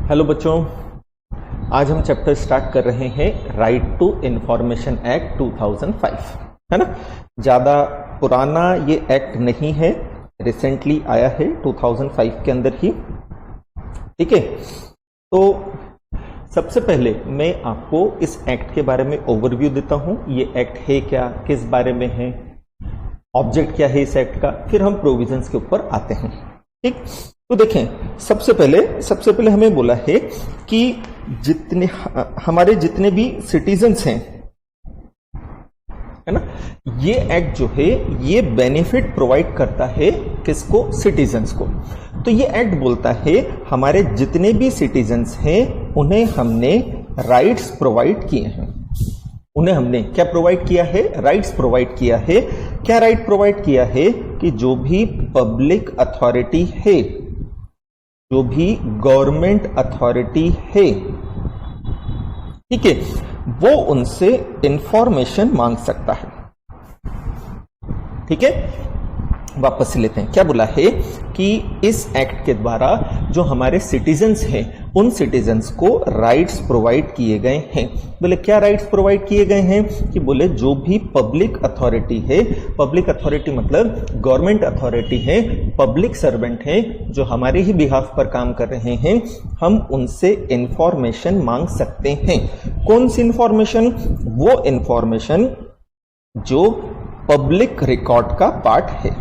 Hello बच्चों, आज हम चैप्टर स्टार्ट कर रहे हैं राइट टू इंफॉर्मेशन एक्ट 2005, है ना। ज्यादा पुराना ये एक्ट नहीं है, रिसेंटली आया है 2005 के अंदर ही। ठीक है, तो सबसे पहले मैं आपको इस एक्ट के बारे में ओवरव्यू देता हूं। ये एक्ट है क्या, किस बारे में है, ऑब्जेक्ट क्या है इस एक्ट का, फिर हम प्रोविजंस के ऊपर आते हैं। ठीक, तो देखें, सबसे पहले हमें बोला है कि हमारे जितने भी सिटीजन्स हैं, है ना, ये एक्ट जो है ये बेनिफिट प्रोवाइड करता है किसको? सिटीजन्स को। तो ये एक्ट बोलता है हमारे जितने भी सिटीजन्स हैं उन्हें हमने राइट्स प्रोवाइड किए हैं। उन्हें हमने क्या प्रोवाइड किया है? राइट्स प्रोवाइड किया है। क्या राइट प्रोवाइड किया है कि जो भी पब्लिक अथॉरिटी है, जो भी गवर्नमेंट अथॉरिटी है, ठीक है, वो उनसे इंफॉर्मेशन मांग सकता है। ठीक है, वापस से लेते हैं। क्या बोला है कि इस एक्ट के द्वारा जो हमारे सिटीजन्स हैं उन सिटीजन्स को राइट्स प्रोवाइड किए गए हैं। बोले क्या राइट्स प्रोवाइड किए गए हैं? कि बोले जो भी पब्लिक अथॉरिटी है, पब्लिक अथॉरिटी मतलब गवर्नमेंट अथॉरिटी है, पब्लिक सर्वेंट है, जो हमारे ही बिहाफ पर काम कर रहे हैं, हम उनसे इंफॉर्मेशन मांग सकते हैं। कौन सी इंफॉर्मेशन? वो इंफॉर्मेशन जो पब्लिक रिकॉर्ड का पार्ट है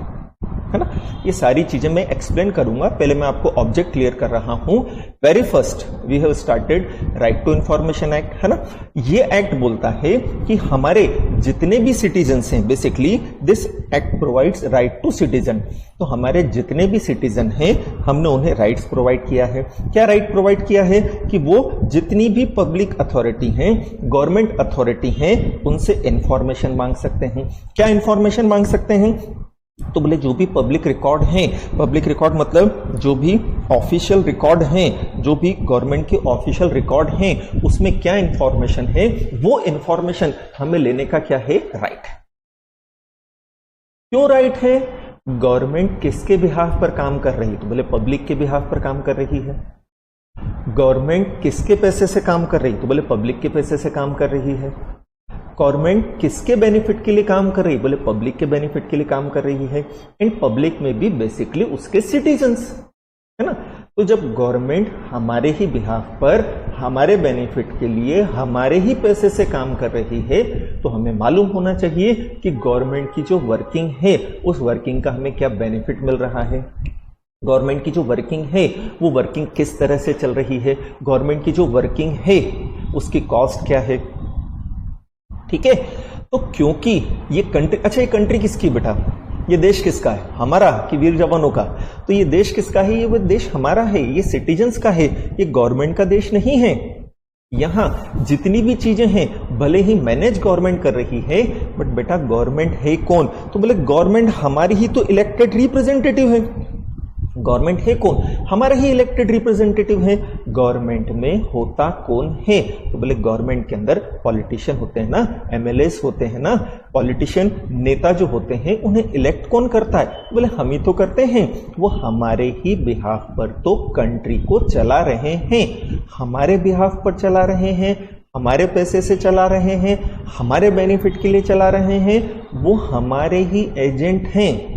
ना। ये सारी चीजें मैं एक्सप्लेन करूंगा, पहले मैं आपको ऑब्जेक्ट क्लियर कर रहा हूं। Very first we have started right to information act, है ना। ये एक्ट बोलता है कि हमारे जितने भी सिटीजन्स हैं, basically this act provides right to citizen. तो हमारे जितने भी सिटीजन हैं हमने उन्हें राइट्स प्रोवाइड किया है। क्या राइट प्रोवाइड किया है? कि वो जितनी भी पब्लिक अथॉरिटी हैं, गवर्नमेंट अथॉरिटी हैं, उनसे इंफॉर्मेशन मांग सकते हैं। क्या इंफॉर्मेशन मांग सकते हैं? तो बोले जो भी पब्लिक रिकॉर्ड हैं, पब्लिक रिकॉर्ड मतलब जो भी ऑफिशियल रिकॉर्ड हैं, जो भी गवर्नमेंट के ऑफिशियल रिकॉर्ड हैं, उसमें क्या इंफॉर्मेशन है, वो इंफॉर्मेशन हमें लेने का क्या है? राइट है। क्यों राइट है? गवर्नमेंट किसके बिहाफ पर काम कर रही है? तो बोले पब्लिक के बिहाफ पर काम कर रही है। गवर्नमेंट किसके पैसे से काम कर रही है? तो बोले पब्लिक के पैसे से काम कर रही है। गवर्नमेंट किसके बेनिफिट के लिए काम कर रही है? बोले पब्लिक के बेनिफिट के लिए काम कर रही है। एंड पब्लिक में भी बेसिकली उसके सिटीजन्स, है ना। तो जब गवर्नमेंट हमारे ही बिहाफ पर, हमारे बेनिफिट के लिए, हमारे ही पैसे से काम कर रही है, तो हमें मालूम होना चाहिए कि गवर्नमेंट की जो वर्किंग है उस वर्किंग का हमें क्या बेनिफिट मिल रहा है। गवर्नमेंट की जो वर्किंग है वो वर्किंग किस तरह से चल रही है, गवर्नमेंट की जो वर्किंग है उसकी कॉस्ट क्या है। ठीक है, तो क्योंकि ये कंट्री, अच्छा ये कंट्री किसकी बेटा? ये देश किसका है? हमारा कि वीर जवानों का? तो ये देश किसका है? ये वो देश हमारा है, ये सिटीजन्स का है, ये गवर्नमेंट का देश नहीं है। यहां जितनी भी चीजें हैं भले ही मैनेज गवर्नमेंट कर रही है, बट बेटा गवर्नमेंट है कौन? तो बोले गवर्नमेंट हमारी ही तो इलेक्टेड रिप्रेजेंटेटिव है। गवर्नमेंट है कौन? हमारा ही इलेक्टेड रिप्रेजेंटेटिव है। गवर्नमेंट में होता कौन है? तो बोले गवर्नमेंट के अंदर पॉलिटिशियन होते हैं ना, एमएलएस होते हैं ना। पॉलिटिशियन, नेता जो होते हैं, उन्हें इलेक्ट कौन करता है? बोले हम ही तो करते हैं। वो हमारे ही बिहाफ पर तो कंट्री को चला रहे हैं, हमारे बिहाफ पर चला रहे हैं, हमारे पैसे से चला रहे हैं, हमारे बेनिफिट के लिए चला रहे हैं, वो हमारे ही एजेंट हैं।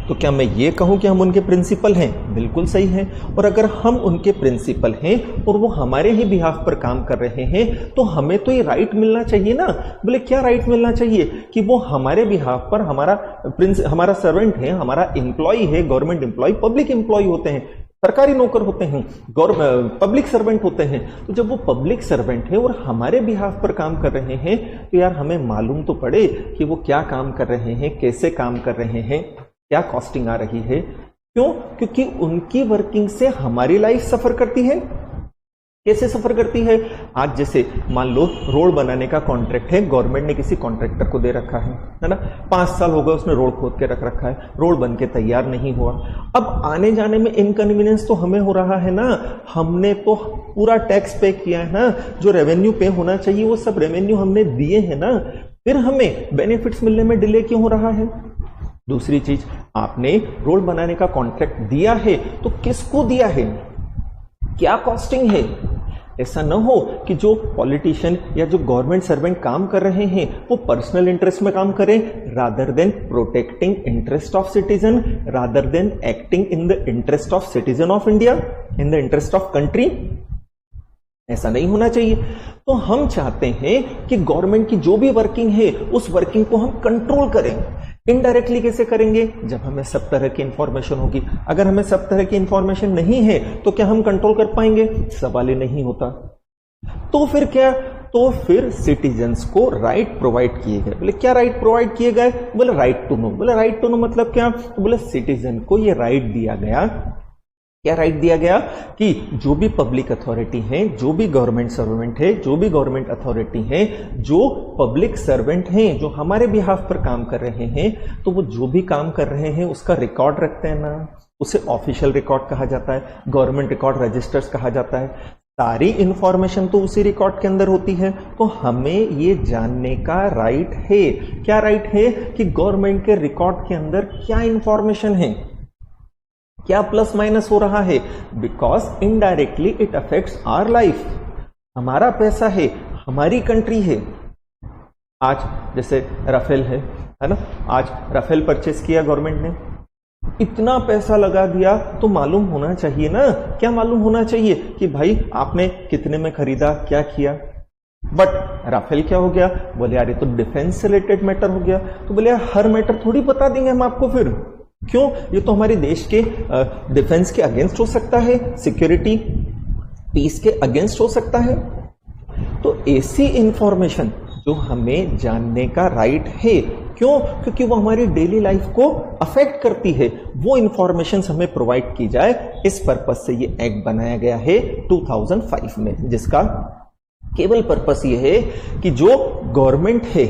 तो क्या मैं ये कहूं कि हम उनके प्रिंसिपल हैं? बिल्कुल सही है। और अगर हम उनके प्रिंसिपल हैं और वो हमारे ही बिहाफ पर काम कर रहे हैं, तो हमें तो ये राइट मिलना चाहिए ना। बोले क्या राइट मिलना चाहिए? कि वो हमारे बिहाफ पर हमारा सर्वेंट है, हमारा एम्प्लॉय है। गवर्नमेंट एम्प्लॉय पब्लिक एम्प्लॉय होते हैं, सरकारी नौकर होते हैं, पब्लिक सर्वेंट होते हैं। तो जब वो पब्लिक सर्वेंट है और हमारे बिहाफ पर काम कर रहे हैं, तो यार हमें मालूम तो पड़े कि वो क्या काम कर रहे हैं, कैसे काम कर रहे हैं, क्या कॉस्टिंग आ रही है। क्यों? क्योंकि उनकी वर्किंग से हमारी लाइफ सफर करती है। कैसे सफर करती है? आज जैसे मान लो रोड बनाने का कॉन्ट्रैक्ट है, गवर्नमेंट ने किसी कॉन्ट्रैक्टर को दे रखा है ना। 5 साल हो गए उसने रोड खोद के रख रखा है, रोड बन के तैयार नहीं हुआ। अब आने जाने में इनकन्वीनियंस तो हमें हो रहा है ना। हमने तो पूरा टैक्स पे किया है ना, जो रेवेन्यू पे होना चाहिए वो सब रेवेन्यू हमने दिए है ना। फिर हमें बेनिफिट्स मिलने में डिले क्यों हो रहा है? दूसरी चीज, आपने रोड बनाने का कॉन्ट्रैक्ट दिया है तो किसको दिया है? क्या कॉस्टिंग है? ऐसा ना हो कि जो पॉलिटिशियन या जो गवर्नमेंट सर्वेंट काम कर रहे हैं वो पर्सनल इंटरेस्ट में काम करें, rather than protecting interest of citizen, rather than acting in the interest of citizen of India, in the interest of country. ऐसा नहीं होना चाहिए। तो हम चाहते हैं कि गवर्नमेंट की जो भी वर्किंग है उस वर्किंग को हम कंट्रोल करें। इनडायरेक्टली कैसे करेंगे? जब हमें सब तरह की इंफॉर्मेशन होगी। अगर हमें सब तरह की इंफॉर्मेशन नहीं है तो क्या हम कंट्रोल कर पाएंगे? सवाल ही नहीं होता। तो फिर क्या? तो फिर सिटीजन्स को राइट प्रोवाइड किए गए। बोले क्या राइट प्रोवाइड किए गए? बोले राइट टू नो। बोले राइट टू नो मतलब क्या? तो बोले सिटीजन को ये राइट दिया गया। क्या राइट दिया गया कि जो भी पब्लिक अथॉरिटी है, जो भी गवर्नमेंट सर्वेंट है, जो भी गवर्नमेंट अथॉरिटी है, जो पब्लिक सर्वेंट हैं, जो हमारे बिहाफ पर काम कर रहे हैं, तो वो जो भी काम कर रहे हैं उसका रिकॉर्ड रखते हैं ना, उसे ऑफिशियल रिकॉर्ड कहा जाता है, गवर्नमेंट रिकॉर्ड रजिस्टर्स कहा जाता है। सारी इंफॉर्मेशन तो उसी रिकॉर्ड के अंदर होती है। तो हमें ये जानने का राइट है। क्या राइट है? कि गवर्नमेंट के रिकॉर्ड के अंदर क्या इंफॉर्मेशन है, क्या प्लस माइनस हो रहा है, because indirectly it affects our life. हमारा पैसा है, हमारी कंट्री है। आज जैसे राफेल है ना, आज राफेल परचेस किया गवर्नमेंट ने, इतना पैसा लगा दिया, तो मालूम होना चाहिए ना। क्या मालूम होना चाहिए? कि भाई आपने कितने में खरीदा, क्या किया। बट राफेल क्या हो गया? बोले यार ये तो डिफेंस से रिलेटेड मैटर हो गया। तो बोले यार हर मैटर थोड़ी बता देंगे हम आपको। फिर क्यों? ये तो हमारे देश के डिफेंस के अगेंस्ट हो सकता है, सिक्योरिटी पीस के अगेंस्ट हो सकता है। तो ऐसी इंफॉर्मेशन जो हमें जानने का राइट है, क्यों? क्योंकि वो हमारी डेली लाइफ को अफेक्ट करती है, वो इंफॉर्मेशन हमें प्रोवाइड की जाए। इस पर्पज से ये एक्ट बनाया गया है 2005 में, जिसका केवल पर्पस ये है कि जो गवर्नमेंट है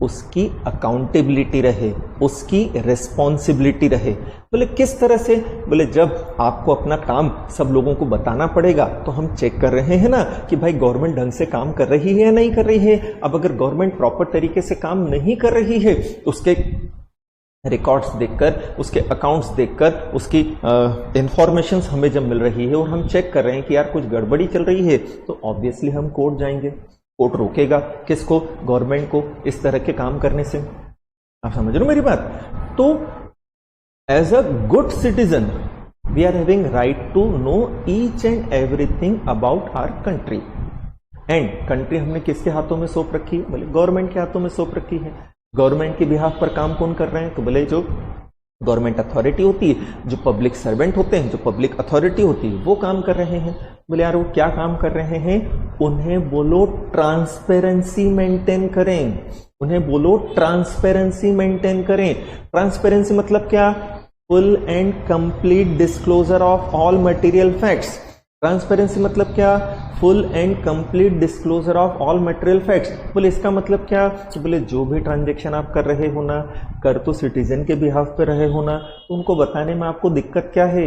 उसकी अकाउंटेबिलिटी रहे, उसकी रिस्पॉन्सिबिलिटी रहे। बोले किस तरह से? बोले जब आपको अपना काम सब लोगों को बताना पड़ेगा तो हम चेक कर रहे हैं ना कि भाई गवर्नमेंट ढंग से काम कर रही है या नहीं कर रही है। अब अगर गवर्नमेंट प्रॉपर तरीके से काम नहीं कर रही है तो उसके रिकॉर्ड्स देखकर, उसके अकाउंट्स देखकर, उसकी इंफॉर्मेशंस हमें जब मिल रही है और हम चेक कर रहे हैं कि यार कुछ गड़बड़ी चल रही है, तो ऑब्वियसली हम कोर्ट जाएंगे। कोर्ट रोकेगा किसको? गवर्नमेंट को इस तरह के काम करने से। आप समझ रहे हो मेरी बात? तो as a good citizen we are having right to know each and everything about our country. And country हमने किसके हाथों में सौंप रखी है? बोले गवर्नमेंट के हाथों में सौंप रखी है। गवर्नमेंट के बिहाफ पर काम कौन कर रहे हैं? तो बोले जो गवर्नमेंट अथॉरिटी होती है, जो पब्लिक सर्वेंट होते हैं, जो पब्लिक अथॉरिटी होती है, वो काम कर रहे हैं। बोले यार वो क्या काम कर रहे हैं? उन्हें बोलो ट्रांसपेरेंसी मेंटेन करें। उन्हें बोलो ट्रांसपेरेंसी मेंटेन करें। ट्रांसपेरेंसी मतलब क्या? Full and complete disclosure of all material facts. Transparency मतलब क्या? Full and complete disclosure of all material facts. बोले इसका मतलब क्या? तो बोले जो भी ट्रांजेक्शन आप कर रहे हो ना, कर तो सिटीजन के बिहाफ पे रहे हो ना, तो उनको बताने में आपको दिक्कत क्या है?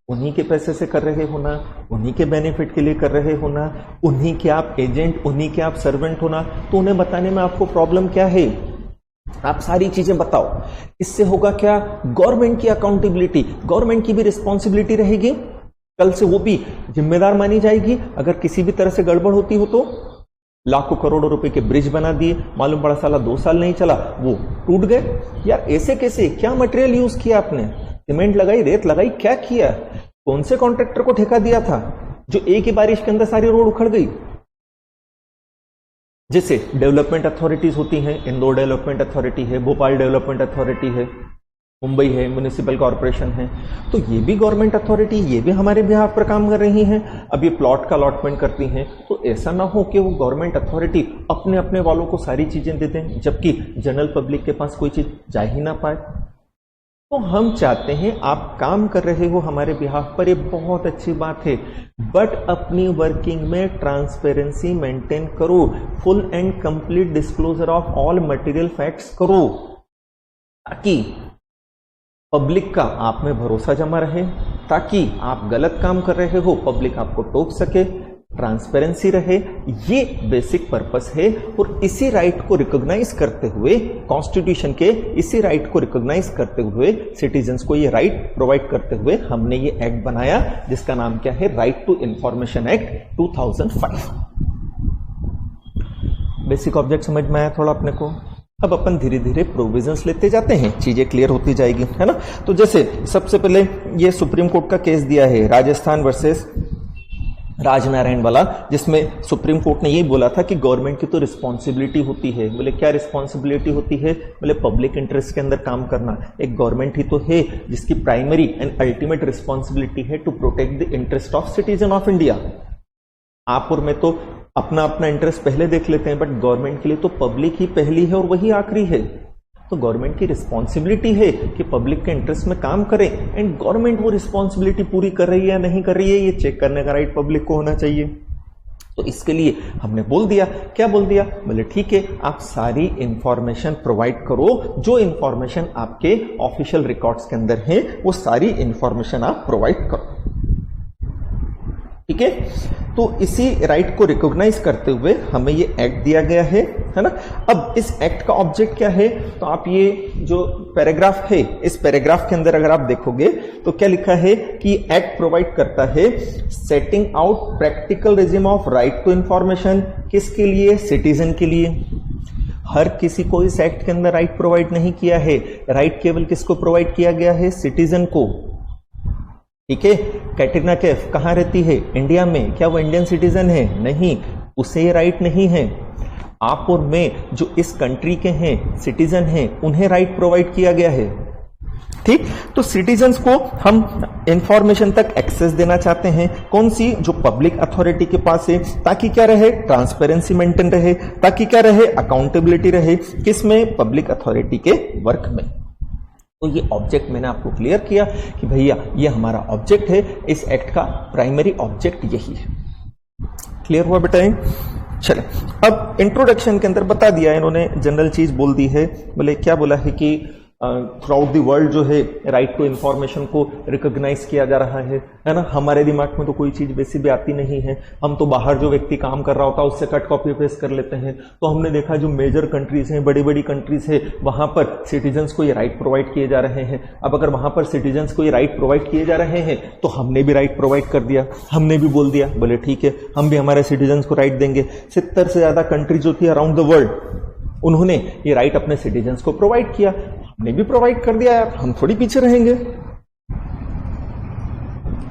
उन्हीं के पैसे से कर रहे हो ना, उन्हीं के बेनिफिट के लिए कर रहे हो ना, उन्हीं के आप एजेंट, उन्हीं के आप सर्वेंट हो ना, तो उन्हें बताने में आपको प्रॉब्लम क्या है? आप सारी चीजें बताओ। इससे होगा क्या? गवर्नमेंट की अकाउंटेबिलिटी, गवर्नमेंट की भी रिस्पॉन्सिबिलिटी रहेगी। कल से वो भी जिम्मेदार मानी जाएगी। अगर किसी भी तरह से गड़बड़ होती हो तो लाखों करोड़ों रुपए के ब्रिज बना दिए, मालूम पड़ा साला 2 साल नहीं चला, वो टूट गए। यार ऐसे कैसे? क्या मटेरियल यूज किया आपने? सीमेंट लगाई, रेत लगाई, क्या किया? कौन से कॉन्ट्रैक्टर को ठेका दिया था जो एक ही बारिश के अंदर सारी रोड उखड़ गई? जैसे डेवलपमेंट अथॉरिटीज होती हैं, इंदौर डेवलपमेंट अथॉरिटी है, भोपाल डेवलपमेंट अथॉरिटी है, मुंबई है, म्युनिसिपल कॉर्पोरेशन है, तो ये भी गवर्नमेंट अथॉरिटी, ये भी हमारे बिहाफ पर काम कर रही हैं। अब ये प्लॉट का अलॉटमेंट करती हैं, तो ऐसा ना हो कि वो गवर्नमेंट अथॉरिटी अपने अपने वालों को सारी चीजें दे दें, जबकि जनरल पब्लिक के पास कोई चीज जा ही ना पाए। तो हम चाहते हैं आप काम कर रहे हो हमारे बिहाफ पर, ये बहुत अच्छी बात है, बट अपनी वर्किंग में ट्रांसपेरेंसी मेंटेन करो, full and complete disclosure of all material facts करो, ताकि पब्लिक का आप में भरोसा जमा रहे, ताकि आप गलत काम कर रहे हो पब्लिक आपको टोक सके, ट्रांसपेरेंसी रहे, ये बेसिक पर्पस है। और इसी राइट को रिकॉग्नाइज करते हुए, कॉन्स्टिट्यूशन के इसी राइट को रिकॉग्नाइज करते हुए, सिटीजन्स को ये राइट प्रोवाइड करते हुए हमने ये एक्ट बनाया जिसका नाम क्या है, right to information act 2005। Basic object समझ में आया थोड़ा अपने को। अब अपन धीरे धीरे प्रोविजंस लेते जाते हैं, चीजें क्लियर होती जाएगी, है ना। तो जैसे सबसे पहले ये सुप्रीम कोर्ट का केस दिया है राजस्थान वर्सेस राजनारायण वाला, जिसमें सुप्रीम कोर्ट ने यही बोला था कि गवर्नमेंट की तो रिस्पॉन्सिबिलिटी होती है। बोले क्या रिस्पॉन्सिबिलिटी होती है? बोले पब्लिक इंटरेस्ट के अंदर काम करना। एक गवर्नमेंट ही तो है जिसकी प्राइमरी एंड अल्टीमेट रिस्पॉन्सिबिलिटी है to protect the interest of citizen of India. आप और मैं तो अपना अपना इंटरेस्ट पहले देख लेते हैं, बट गवर्नमेंट के लिए तो पब्लिक ही पहली है और वही आखिरी है। तो गवर्नमेंट की रिस्पॉन्सिबिलिटी है कि पब्लिक के इंटरेस्ट में काम करे, एंड गवर्नमेंट वो रिस्पॉन्सिबिलिटी पूरी कर रही है या नहीं कर रही है, ये चेक करने का राइट पब्लिक को होना चाहिए। तो इसके लिए हमने बोल दिया, क्या बोल दिया? बोले ठीक है, आप सारी इंफॉर्मेशन प्रोवाइड करो, जो इंफॉर्मेशन आपके ऑफिशियल रिकॉर्ड्स के अंदर है वो सारी इंफॉर्मेशन आप प्रोवाइड करो। ठीक है, तो इसी राइट को रिकॉग्नाइज करते हुए हमें ये एक्ट दिया गया है ना। अब इस एक्ट का ऑब्जेक्ट क्या है? तो आप ये जो पैराग्राफ है, इस पैराग्राफ के अंदर अगर आप देखोगे तो क्या लिखा है कि एक्ट प्रोवाइड करता है setting out practical regime of right to information. किसके लिए? सिटीजन के लिए। हर किसी को इस एक्ट के अंदर राइट प्रोवाइड नहीं किया है। राइट केवल किसको प्रोवाइड किया गया है? सिटीजन को। ठीक है, कैटरीना कैफ कहां रहती है? इंडिया में। क्या वो इंडियन सिटीजन है? नहीं, उसे ये राइट नहीं है। आप और मैं जो इस कंट्री के हैं, सिटीजन हैं, उन्हें राइट प्रोवाइड किया गया है। ठीक, तो सिटीजन्स को हम इंफॉर्मेशन तक एक्सेस देना चाहते हैं। कौन सी? जो पब्लिक अथॉरिटी के पास है, ताकि क्या रहे? ट्रांसपेरेंसी मेंटेन रहे, ताकि क्या रहे? अकाउंटेबिलिटी रहे। किसमें? पब्लिक अथॉरिटी के वर्क में। तो ये ऑब्जेक्ट मैंने आपको क्लियर किया कि भैया ये हमारा ऑब्जेक्ट है, इस एक्ट का प्राइमरी ऑब्जेक्ट यही है। क्लियर हुआ बेटा? चले, अब इंट्रोडक्शन के अंदर बता दिया इन्होंने, जनरल चीज बोल दी है। बोले क्या बोला है कि थ्रू आउट द वर्ल्ड जो है राइट टू इंफॉर्मेशन को रिकॉग्नाइज किया जा रहा है ना। हमारे दिमाग में तो कोई चीज वैसी भी आती नहीं है, हम तो बाहर जो व्यक्ति काम कर रहा होता है उससे कट कॉपी पेस्ट कर लेते हैं। तो हमने देखा जो मेजर कंट्रीज हैं, बड़ी बड़ी कंट्रीज है, वहां पर सिटीजन्स को ये राइट प्रोवाइड किए जा रहे हैं। अब अगर वहां पर सिटीजन्स को ये राइट प्रोवाइड किए जा रहे हैं तो हमने भी राइट प्रोवाइड कर दिया, हमने भी बोल दिया बोले ठीक है हम भी हमारे सिटीजन्स को राइट देंगे। 70 से ज्यादा कंट्रीज जो थी अराउंड द वर्ल्ड, उन्होंने ये राइट अपने सिटीजन्स को प्रोवाइड किया, हमने भी प्रोवाइड कर दिया यार, हम थोड़ी पीछे रहेंगे।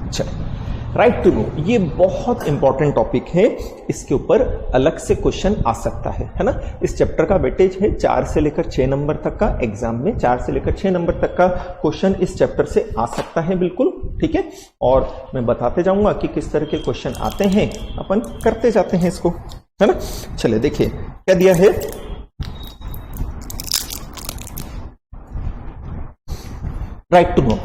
चलिए, राइट टू नो ये बहुत इंपॉर्टेंट टॉपिक है, इसके ऊपर अलग से क्वेश्चन आ सकता है ना। इस चैप्टर का वेटेज है 4 से लेकर 6 नंबर तक का, एग्जाम में 4 से लेकर 6 नंबर तक का क्वेश्चन इस चैप्टर से आ सकता है, बिल्कुल ठीक है। और मैं बताते जाऊंगा कि किस तरह के क्वेश्चन आते हैं, अपन करते जाते हैं इसको, है ना। चलिए देखिए क्या दिया है, राइट टू नो।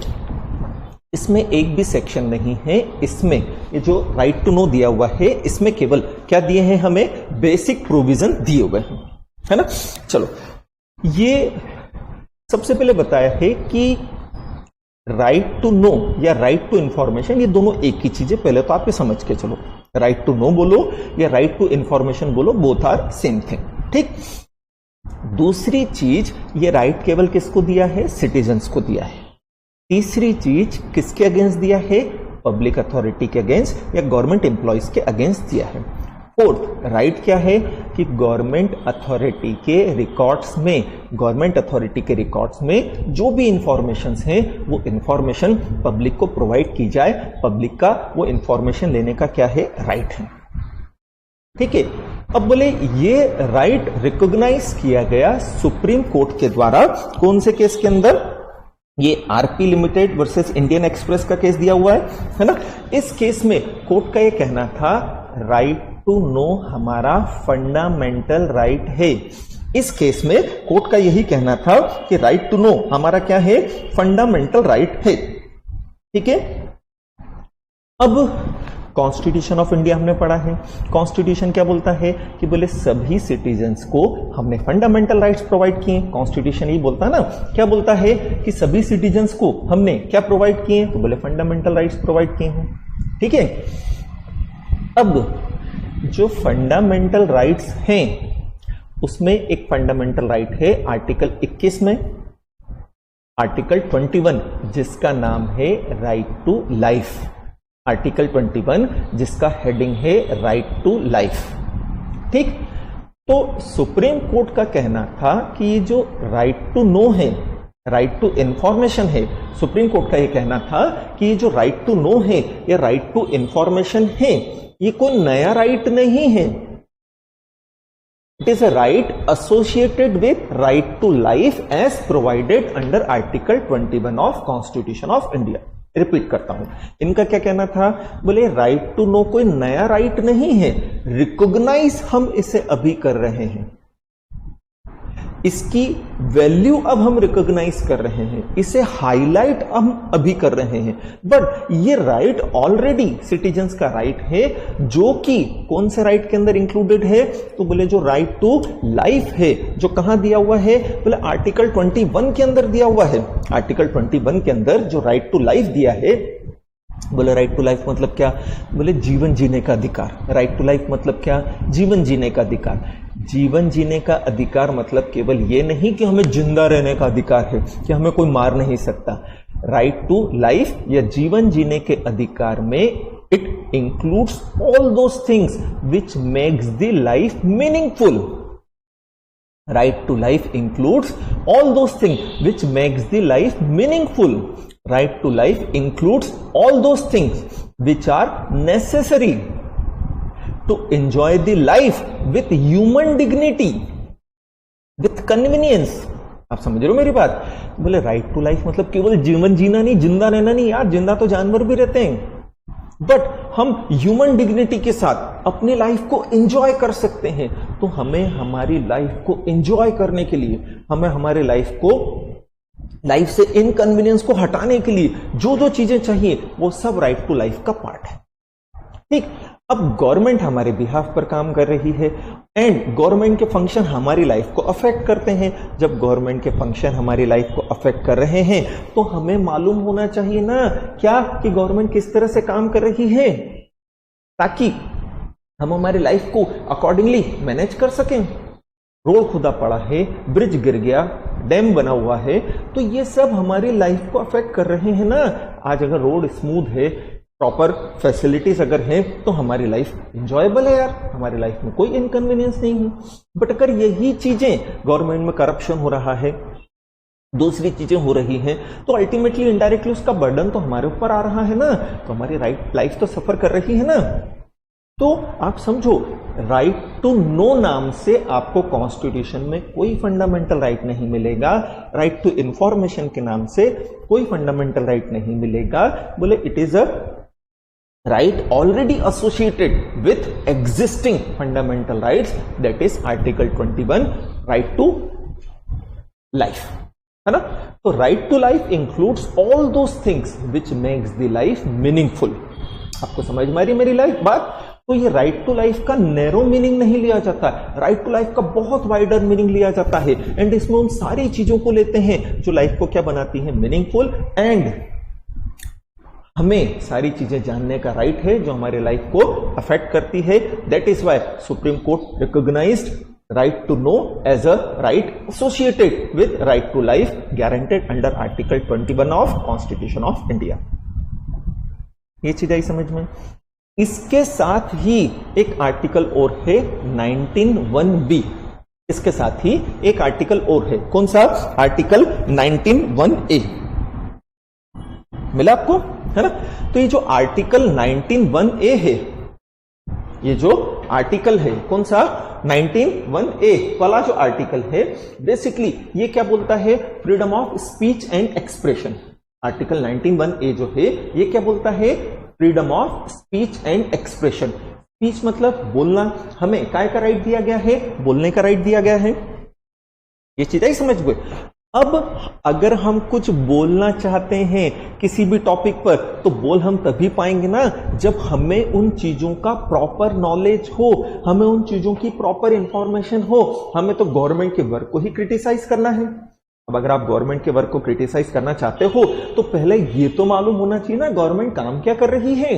इसमें एक भी सेक्शन नहीं है, इसमें ये जो राइट टू नो दिया हुआ है इसमें केवल क्या दिए हैं, हमें बेसिक प्रोविजन दिए हुए हैं, है ना। चलो, ये सबसे पहले बताया है कि राइट टू नो या राइट टू इंफॉर्मेशन, ये दोनों एक ही चीज है। पहले तो आप ये समझ के चलो, राइट टू नो बोलो या राइट टू इंफॉर्मेशन बोलो, बोथ आर सेम थिंग, ठीक। दूसरी चीज, ये राइट केवल किसको दिया है? सिटीजन्स को दिया है। तीसरी चीज किसके अगेंस्ट दिया है? पब्लिक अथॉरिटी के अगेंस्ट या गवर्नमेंट एम्प्लॉयज के अगेंस्ट दिया है। फोर्थ राइट क्या है कि गवर्नमेंट अथॉरिटी के रिकॉर्ड्स में, गवर्नमेंट अथॉरिटी के रिकॉर्ड्स में जो भी इंफॉर्मेशंस हैं वो इंफॉर्मेशन पब्लिक को प्रोवाइड की जाए, पब्लिक का वो इंफॉर्मेशन लेने का क्या है? राइट है, ठीक है। अब बोले ये राइट रिकॉग्नाइज किया गया सुप्रीम कोर्ट के द्वारा, कौन से केस के अंदर? ये RP Limited versus Indian express का केस दिया हुआ है ना। इस केस में कोर्ट का ये कहना था राइट टू नो हमारा फंडामेंटल राइट है। इस केस में कोर्ट का यही कहना था कि राइट टू नो हमारा क्या है? फंडामेंटल राइट है, ठीक है। अब कॉन्स्टिट्यूशन ऑफ इंडिया हमने पढ़ा है, कॉन्स्टिट्यूशन क्या बोलता है कि बोले सभी सिटीजन्स को हमने फंडामेंटल राइट्स प्रोवाइड किए। कॉन्स्टिट्यूशन ही बोलता है ना, क्या बोलता है कि सभी सिटीजन्स को हमने क्या प्रोवाइड किए? तो बोले फंडामेंटल राइट्स प्रोवाइड किए हैं, ठीक है। अब जो फंडामेंटल राइट्स हैं उसमें एक फंडामेंटल राइट है आर्टिकल 21 में, आर्टिकल 21 जिसका नाम है राइट टू लाइफ, आर्टिकल 21 जिसका हेडिंग है राइट टू लाइफ। ठीक, तो सुप्रीम कोर्ट का कहना था कि ये जो राइट टू नो है, राइट टू इंफॉर्मेशन है, सुप्रीम कोर्ट का ये कहना था कि ये जो राइट टू नो है, ये राइट टू इंफॉर्मेशन है, ये कोई नया राइट नहीं है। It is a right associated with right to life as provided under article 21 of constitution of India. Repeat करता हूं, इनका क्या कहना था, बोले राइट टू नो कोई नया राइट नहीं है, रिकॉग्नाइज हम इसे अभी कर रहे हैं, इसकी वैल्यू अब हम रिकॉग्नाइज कर रहे हैं, इसे हाईलाइट हम अभी कर रहे हैं। बट ये राइट ऑलरेडी सिटीजन्स का राइट है, जो कि कौन से राइट के अंदर इंक्लूडेड है, तो बोले जो राइट टू लाइफ है, जो कहां दिया हुआ है, बोले आर्टिकल 21 के अंदर दिया हुआ है। आर्टिकल 21 के अंदर जो राइट टू लाइफ दिया है, बोले राइट टू लाइफ मतलब क्या, बोले जीवन जीने का अधिकार। राइट टू लाइफ मतलब क्या, जीवन जीने का अधिकार। जीवन जीने का अधिकार मतलब केवल ये नहीं कि हमें जिंदा रहने का अधिकार है, कि हमें कोई मार नहीं सकता। राइट टू लाइफ या जीवन जीने के अधिकार में it includes all those things which makes the life meaningful. Right to life includes all those things which makes the life meaningful. Right to life includes all those things which are necessary to enjoy the life with human dignity, with convenience। आप समझ रहे हो मेरी बात? बोले right to life मतलब केवल जीवन जीना नहीं, जिंदा रहना नहीं यार, जिंदा तो जानवर भी रहते हैं, बट हम ह्यूमन डिग्निटी के साथ अपनी लाइफ को एंजॉय कर सकते हैं। तो हमें हमारी लाइफ को एंजॉय करने के लिए, हमें हमारे लाइफ से इनकन्वीनियंस को हटाने के लिए जो जो चीजें चाहिए वो सब राइट टू लाइफ का पार्ट है। ठीक, अब गवर्नमेंट हमारे बिहाफ पर काम कर रही है एंड गवर्नमेंट के फंक्शन हमारी लाइफ को अफेक्ट करते हैं। जब गवर्नमेंट के फंक्शन हमारी लाइफ को अफेक्ट कर रहे हैं तो हमें मालूम होना चाहिए ना क्या कि गवर्नमेंट किस तरह से काम कर रही है, ताकि हम हमारी लाइफ को अकॉर्डिंगली मैनेज कर सकें। रोड खुदा पड़ा है, ब्रिज गिर गया, डैम बना हुआ है, तो ये सब हमारी लाइफ को अफेक्ट कर रहे हैं ना। आज अगर रोड स्मूथ है, प्रॉपर फैसिलिटीज अगर हैं, तो हमारी लाइफ एंजॉयबल है यार, हमारी लाइफ में कोई इनकन्वीनियंस नहीं है। बट अगर यही चीजें गवर्नमेंट में करप्शन हो रहा है, दूसरी चीजें हो रही हैं, तो अल्टीमेटली इनडायरेक्टली उसका बर्डन तो हमारे ऊपर आ रहा है ना, तो हमारी लाइफ तो सफर कर रही है ना। तो आप समझो, राइट टू नो नाम से आपको कॉन्स्टिट्यूशन में कोई फंडामेंटल राइट नहीं मिलेगा, राइट टू इंफॉर्मेशन के नाम से कोई फंडामेंटल राइट नहीं मिलेगा। बोले it is a right already associated with existing fundamental rights, that is article 21 right to life, है ना। तो right to life includes all those things which makes the life meaningful. आपको समझ में आ रही मेरी लाइफ बात? तो ये राइट टू लाइफ का नैरो मीनिंग नहीं लिया जाता, राइट टू लाइफ का बहुत वाइडर मीनिंग लिया जाता है एंड इसमें उन सारी चीजों को लेते हैं जो लाइफ को क्या बनाती है, मीनिंगफुल। एंड हमें सारी चीजें जानने का राइट है जो हमारे लाइफ को अफेक्ट करती है। That is why supreme court recognised right to know as a right associated with right to life, guaranteed under article 21 of constitution of India. ये चीज आई समझ में? इसके साथ ही एक आर्टिकल और है 19(1)(b), इसके साथ ही एक आर्टिकल और है, कौन सा? आर्टिकल 19(1)(a) मिला आपको, है ना। तो ये जो आर्टिकल 19(1)(a) है, ये जो आर्टिकल है कौन सा, 19(1)(a) वाला जो आर्टिकल है, बेसिकली ये क्या बोलता है, freedom of speech and expression. Article 19(1)(a) जो है ये क्या बोलता है, freedom of speech and expression. Speech मतलब बोलना, हमें काय का राइट दिया गया है, बोलने का राइट दिया गया है। ये चीज ही समझ गए। अब अगर हम कुछ बोलना चाहते हैं किसी भी टॉपिक पर, तो बोल हम तभी पाएंगे ना जब हमें उन चीजों का प्रॉपर नॉलेज हो, हमें उन चीजों की प्रॉपर इंफॉर्मेशन हो। हमें तो गवर्नमेंट के वर्क को ही क्रिटिसाइज करना है। अब अगर आप गवर्नमेंट के वर्क को क्रिटिसाइज करना चाहते हो तो पहले ये तो मालूम होना चाहिए ना गवर्नमेंट काम क्या कर रही है।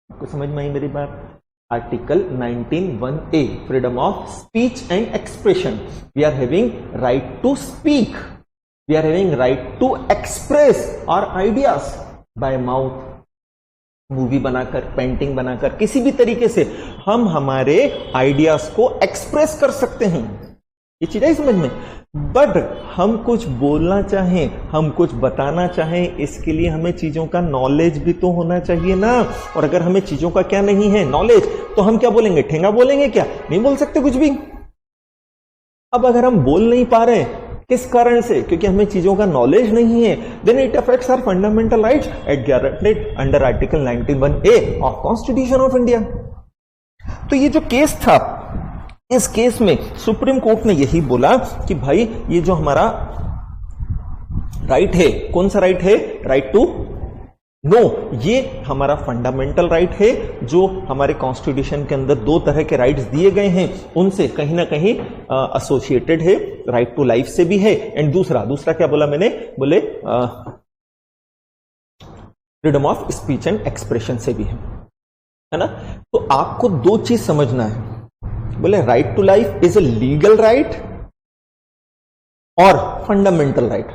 आपको समझ में आई मेरी बात? Article 19(1)(a), freedom of speech and expression. We are having right to speak. We are having right to express our ideas by mouth. Movie बनाकर, पेंटिंग बनाकर, किसी भी तरीके से हम हमारे आइडियाज को एक्सप्रेस कर सकते हैं. ये चीज है समझ में. बट हम कुछ बोलना चाहें, हम कुछ बताना चाहें, इसके लिए हमें चीजों का नॉलेज भी तो होना चाहिए ना. और अगर हमें चीजों का क्या नहीं है, नॉलेज, तो हम क्या बोलेंगे, ठेंगा बोलेंगे क्या? नहीं बोल सकते कुछ भी. अब अगर हम बोल नहीं पा रहे, किस कारण से? क्योंकि हमें चीजों का नॉलेज नहीं है. Then it affects our fundamental rights at guaranteed under article 19(1)(a) of constitution of India. तो ये जो केस था, इस केस में सुप्रीम कोर्ट ने यही बोला कि भाई ये जो हमारा राइट है, कौन सा राइट है? Right to know. ये हमारा फंडामेंटल राइट है, जो हमारे कॉन्स्टिट्यूशन के अंदर दो तरह के राइट्स दिए गए हैं, उनसे कहीं ना कहीं एसोसिएटेड है. राइट टू लाइफ से भी है, एंड दूसरा क्या बोला मैंने? बोले freedom of speech and expression से भी है ना. तो आपको दो चीज समझना है. बोले right to life is a legal right और फंडामेंटल राइट.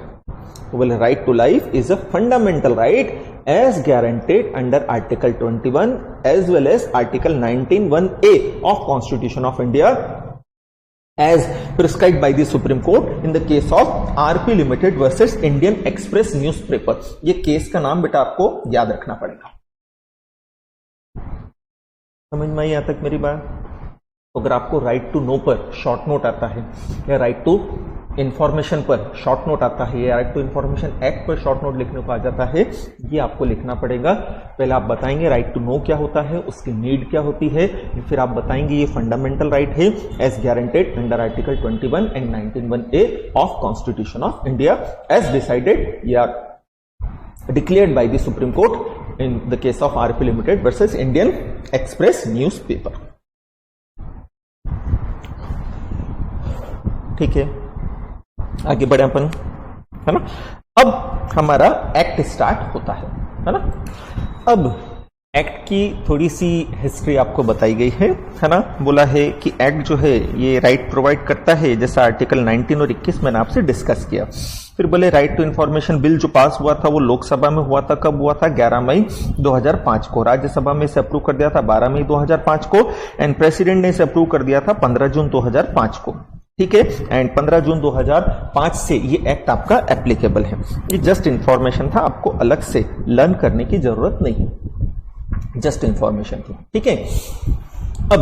तो बोले right to life is a fundamental right as guaranteed under Article 21 as well as Article 19(1)(a) of Constitution of India as prescribed by the Supreme Court in the case of RP Limited versus Indian Express Newspaper. ये case का नाम बेटा आपको याद रखना पड़ेगा. समझ में आई यहां तक मेरी बात? अगर आपको राइट टू नो पर शॉर्ट नोट आता है, या राइट टू इंफॉर्मेशन पर शॉर्ट नोट आता है, या राइट टू इंफॉर्मेशन एक्ट पर शॉर्ट नोट लिखने को आ जाता है, ये आपको लिखना पड़ेगा. पहले आप बताएंगे राइट टू नो क्या होता है, उसकी नीड क्या होती है, फिर आप बताएंगे ये फंडामेंटल राइट है as guaranteed under article 21 and 19(1)(a) of constitution of India as decided या declared by the Supreme Court in the case of RP Limited versus Indian Express newspaper. ठीक है, आगे बढ़े अपन, है ना. अब हमारा एक्ट स्टार्ट होता है ना. अब एक्ट की थोड़ी सी हिस्ट्री आपको बताई गई है ना. बोला है कि एक्ट जो है ये राइट प्रोवाइड करता है, जैसा आर्टिकल 19 और 21 मैंने आपसे डिस्कस किया. फिर बोले राइट टू इंफॉर्मेशन बिल जो पास हुआ था वो लोकसभा में हुआ था. कब हुआ था? 11 मई 2005 को. राज्यसभा में इसे अप्रूव कर दिया था 12 मई 2005 को, एंड प्रेसिडेंट ने इसे अप्रूव कर दिया था 15 जून 2005 को. ठीक है, एंड 15 जून 2005 से ये एक्ट आपका एप्लीकेबल है. ये जस्ट इंफॉर्मेशन था, आपको अलग से लर्न करने की जरूरत नहीं, जस्ट इंफॉर्मेशन थी. ठीक है, अब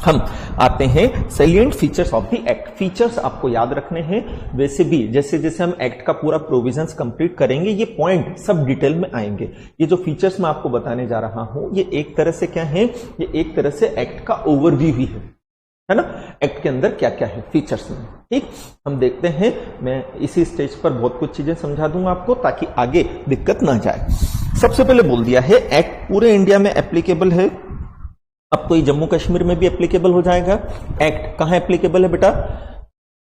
हम आते हैं salient features of the act. Features आपको याद रखने हैं. वैसे भी जैसे जैसे हम एक्ट का पूरा प्रोविजंस कंप्लीट करेंगे, ये पॉइंट सब डिटेल में आएंगे. ये जो फीचर्स मैं आपको बताने जा रहा हूं, ये एक तरह से क्या है? ये एक तरह से एक्ट का ओवरव्यू ही है ना. एक्ट के अंदर क्या क्या है फीचर्स में. ठीक, हम देखते हैं. मैं इसी स्टेज पर बहुत कुछ चीजें समझा दूंगा आपको, ताकि आगे दिक्कत ना जाए. सबसे पहले बोल दिया है एक्ट पूरे इंडिया में एप्लीकेबल है. अब तो ये जम्मू कश्मीर में भी एप्लीकेबल हो जाएगा. एक्ट कहां एप्लीकेबल है बेटा?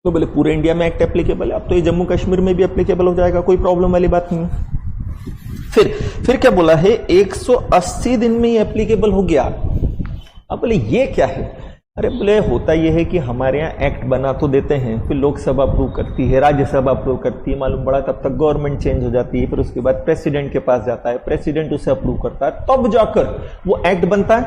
तो बोले पूरे इंडिया में एक्ट एप्लीकेबल है. अब तो ये जम्मू कश्मीर में भी एप्लीकेबल हो जाएगा, कोई प्रॉब्लम वाली बात नहीं. फिर क्या बोला है? 180 दिन में ये एप्लीकेबल हो गया. अब बोले ये क्या है? अरे बोले होता यह है कि हमारे यहाँ एक्ट बना तो देते हैं, फिर लोकसभा अप्रूव करती है, राज्यसभा अप्रूव करती है, मालूम पड़ा तब तक गवर्नमेंट चेंज हो जाती है, फिर उसके बाद प्रेसिडेंट के पास जाता है, प्रेसिडेंट उसे अप्रूव करता है, तब जाकर वो एक्ट बनता है.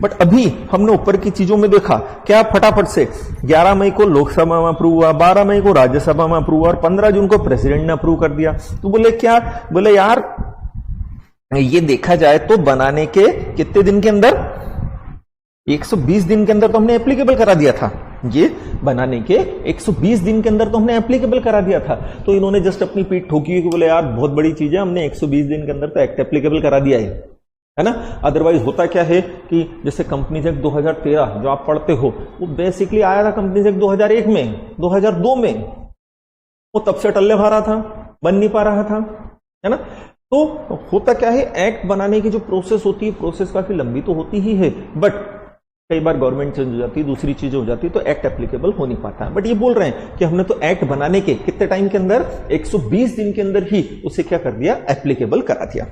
बट अभी हमने ऊपर की चीजों में देखा क्या, फटाफट से 11 मई को लोकसभा में अप्रूव हुआ, 12 मई को राज्यसभा में अप्रूव हुआ, और 15 जून को प्रेसिडेंट ने अप्रूव कर दिया. तो बोले क्या? बोले यार ये देखा जाए तो बनाने के कितने दिन के अंदर? 120 दिन के अंदर तो हमने एप्लीकेबल करा दिया था. ये बनाने के 120 दिन के अंदर तो हमने एप्लीकेबल करा दिया था. तो इन्होंने जस्ट अपनी पीठ ठोकी कि बोले यार बहुत बड़ी चीज है, हमने 120 दिन के अंदर तो एक्ट एप्लीकेबल करा दिया है ना. अदरवाइज होता क्या है कि जैसे कंपनीज एक्ट 2013 जो आप पढ़ते हो, वो बेसिकली आया था कंपनीज एक्ट 2001 में, 2002 में. वो तब से टल्ले भा रहा था, बन नहीं पा रहा था, है ना. तो होता क्या है, एक्ट बनाने की जो प्रोसेस होती है, प्रोसेस काफी लंबी तो होती ही है, बट कई बार गवर्नमेंट चेंज हो जाती है, दूसरी चीजें हो जाती है, तो एक्ट एप्लीकेबल हो नहीं पाता है. बट ये बोल रहे हैं कि हमने तो एक्ट बनाने के कितने टाइम के अंदर? 120 दिन के अंदर ही उसे क्या कर दिया? एप्लीकेबल करा दिया.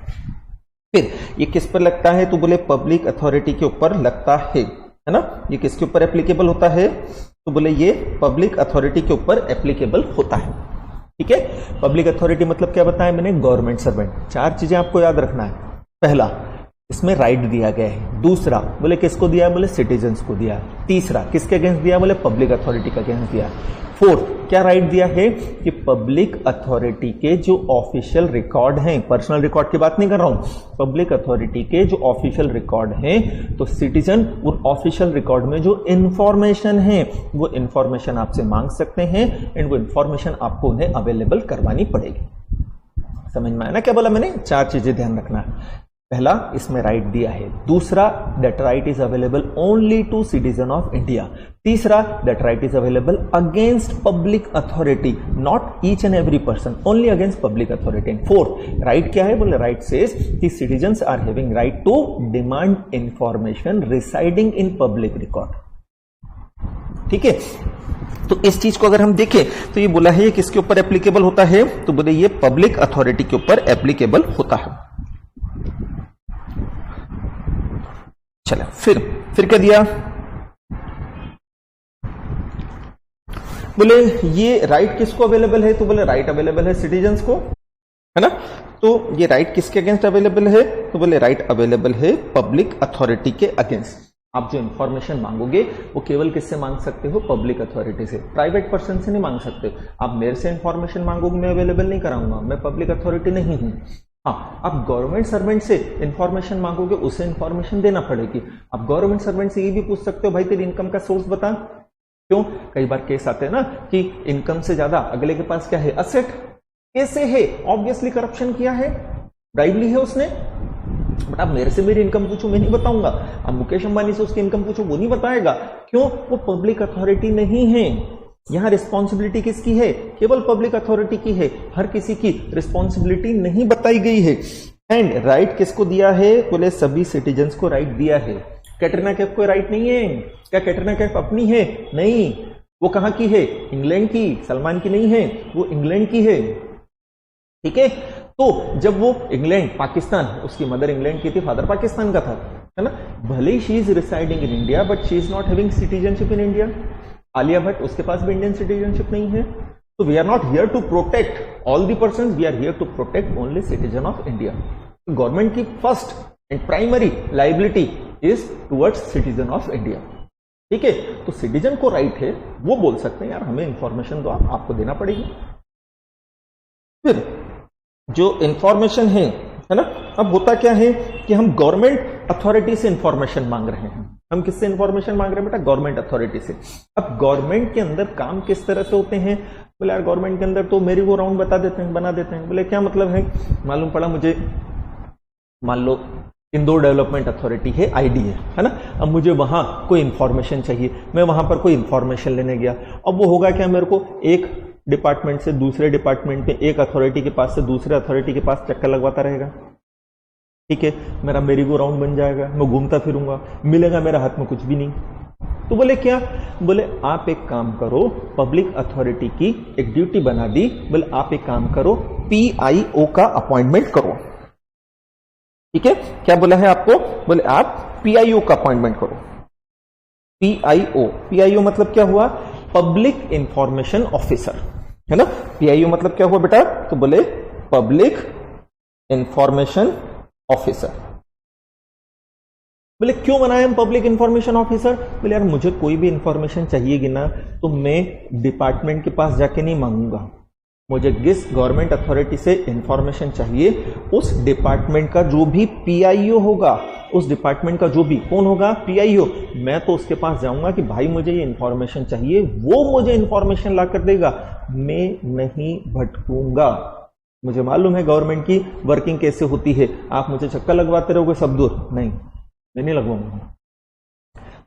फिर ये किस पर लगता है, तो बोले पब्लिक अथॉरिटी के ऊपर लगता है ना। ये किसके ऊपर एप्लीकेबल होता है, तो बोले ये पब्लिक अथॉरिटी के ऊपर एप्लीकेबल होता है। ठीक है, पब्लिक अथॉरिटी मतलब क्या बताया मैंने, गवर्नमेंट सर्वेंट। चार चीजें आपको याद रखना है। पहला, इसमें राइट दिया गया है। दूसरा, बोले किसको दिया है, बोले सिटीजन्स को दिया है। तीसरा, किसके अगेंस्ट दिया, बोले पब्लिक अथॉरिटी के अगेंस्ट दिया। फोर्थ, क्या राइट दिया है कि पब्लिक अथॉरिटी के जो ऑफिशियल रिकॉर्ड हैं, पर्सनल रिकॉर्ड की बात नहीं कर रहा हूं, पब्लिक अथॉरिटी के जो ऑफिशियल रिकॉर्ड हैं, तो सिटीजन उन ऑफिशियल रिकॉर्ड में जो इंफॉर्मेशन है वो इंफॉर्मेशन आपसे मांग सकते हैं एंड वो इंफॉर्मेशन आपको उन्हें अवेलेबल करवानी पड़ेगी। समझ में आया ना क्या बोला मैंने, चार चीजें ध्यान रखना है। पहला, इसमें राइट दिया है। दूसरा, that right is available only to citizen of India. तीसरा, that right is available against public authority, not each and every person, only against public authority. And fourth, right क्या है, बोले राइट सेज कि citizens are having right to demand information residing in public record. ठीक है, तो इस चीज को अगर हम देखें तो ये बोला है ये किसके ऊपर एप्लीकेबल होता है, तो बोले ये पब्लिक अथॉरिटी के ऊपर एप्लीकेबल होता है। चलो फिर क्या दिया, बोले ये राइट किसको अवेलेबल है, तो बोले राइट अवेलेबल है सिटीजन्स को, है ना। तो ये राइट किसके अगेंस्ट अवेलेबल है, तो बोले राइट अवेलेबल है पब्लिक अथॉरिटी के अगेंस्ट। आप जो इंफॉर्मेशन मांगोगे वो केवल किससे मांग सकते हो, पब्लिक अथॉरिटी से, प्राइवेट पर्सन से नहीं मांग सकते। आप मेरे से इंफॉर्मेशन मांगोगे, मैं अवेलेबल नहीं कराऊंगा, मैं पब्लिक अथॉरिटी नहीं हूं। हाँ, आप गवर्नमेंट सर्वेंट से इंफॉर्मेशन मांगोगे, उसे इंफॉर्मेशन देना पड़ेगी। आप गवर्नमेंट सर्वेंट से ये भी पूछ सकते हो, भाई तेरी इनकम का सोर्स बता। क्यों, कई बार केस आते हैं ना कि इनकम से ज्यादा अगले के पास क्या है, असेट। कैसे है, ऑब्वियसली करप्शन किया है, ब्राइब ली है उसने। बट आप मेरे से मेरी इनकम पूछो, मैं नहीं बताऊंगा। आप मुकेश अंबानी से उसकी इनकम पूछो, वो नहीं बताएगा। क्यों, वो पब्लिक अथॉरिटी नहीं है। यहां रिस्पॉन्सिबिलिटी किसकी है, केवल पब्लिक अथॉरिटी की है, हर किसी की रिस्पॉन्सिबिलिटी नहीं बताई गई है। एंड राइट किसको दिया है, बोले सभी सिटीजन्स को राइट दिया है। कैटरीना कैफ को राइट नहीं है क्या, कैटरीना कैफ अपनी है, नहीं, वो कहां की है, इंग्लैंड की, सलमान की नहीं है, वो इंग्लैंड की है। ठीक है, तो जब वो इंग्लैंड, पाकिस्तान, उसकी मदर इंग्लैंड की थी, फादर पाकिस्तान का था, है ना। भले she is residing in India but she is not having citizenship in India. Alia Bhatt, उसके पास भी इंडियन सिटीजनशिप नहीं है। तो we are not here to protect all the persons, we are here to protect only citizen of India. Government की first and primary liability is towards citizen of India. ठीक है, तो सिटीजन को right है, वो बोल सकते हैं यार हमें इंफॉर्मेशन दो, आपको देना पड़ेगी। फिर जो इंफॉर्मेशन है ना, अब होता क्या है कि हम गवर्नमेंट अथॉरिटी से इंफॉर्मेशन मांग रहे हैं। हम किससे इंफॉर्मेशन मांग रहे हैं बेटा, गवर्नमेंट अथॉरिटी से। अब गवर्नमेंट के अंदर काम किस तरह से होते हैं, बोले यार गवर्नमेंट के अंदर तो मेरी वो राउंड बता देते हैं, बना देते हैं। बोले क्या मतलब है, मालूम पड़ा मुझे, मान लो इंदौर डेवलपमेंट अथॉरिटी है, आईडी है ना। अब मुझे वहां कोई इंफॉर्मेशन चाहिए, मैं वहां पर कोई इंफॉर्मेशन लेने गया। अब वो होगा क्या, मेरे को एक डिपार्टमेंट से दूसरे डिपार्टमेंट में, एक अथॉरिटी के पास से दूसरे अथॉरिटी के पास चक्कर लगवाता रहेगा। ठीक है, मेरा मेरी गो राउंड बन जाएगा, मैं घूमता फिरूंगा, मिलेगा मेरा हाथ में कुछ भी नहीं। तो बोले क्या, बोले आप एक काम करो, पब्लिक अथॉरिटी की एक ड्यूटी बना दी, बोले आप एक काम करो, पीआईओ का अपॉइंटमेंट करो। ठीक है, क्या बोला है आपको, बोले आप पीआईओ का अपॉइंटमेंट करो। पीआईओ, पीआईओ मतलब क्या हुआ, पब्लिक इंफॉर्मेशन ऑफिसर, है ना। पीआईओ मतलब क्या हुआ बेटा, तो बोले पब्लिक इंफॉर्मेशन ऑफिसर। बोले क्यों बनाए हम पब्लिक इंफॉर्मेशन ऑफिसर, बोले यार मुझे कोई भी इंफॉर्मेशन चाहिएगी ना तो मैं डिपार्टमेंट के पास जाके नहीं मांगूंगा। मुझे जिस गवर्नमेंट अथॉरिटी से इंफॉर्मेशन चाहिए, उस डिपार्टमेंट का जो भी पीआईओ होगा, उस डिपार्टमेंट का जो भी कौन होगा, पीआईओ, मैं तो उसके पास जाऊंगा कि भाई मुझे ये इंफॉर्मेशन चाहिए, वो मुझे इंफॉर्मेशन ला कर देगा, मैं नहीं भटकूंगा। मुझे मालूम है गवर्नमेंट की वर्किंग कैसे होती है, आप मुझे चक्कर लगवाते रहोगे सब दूर, नहीं, मैं नहीं लगवाऊंगा।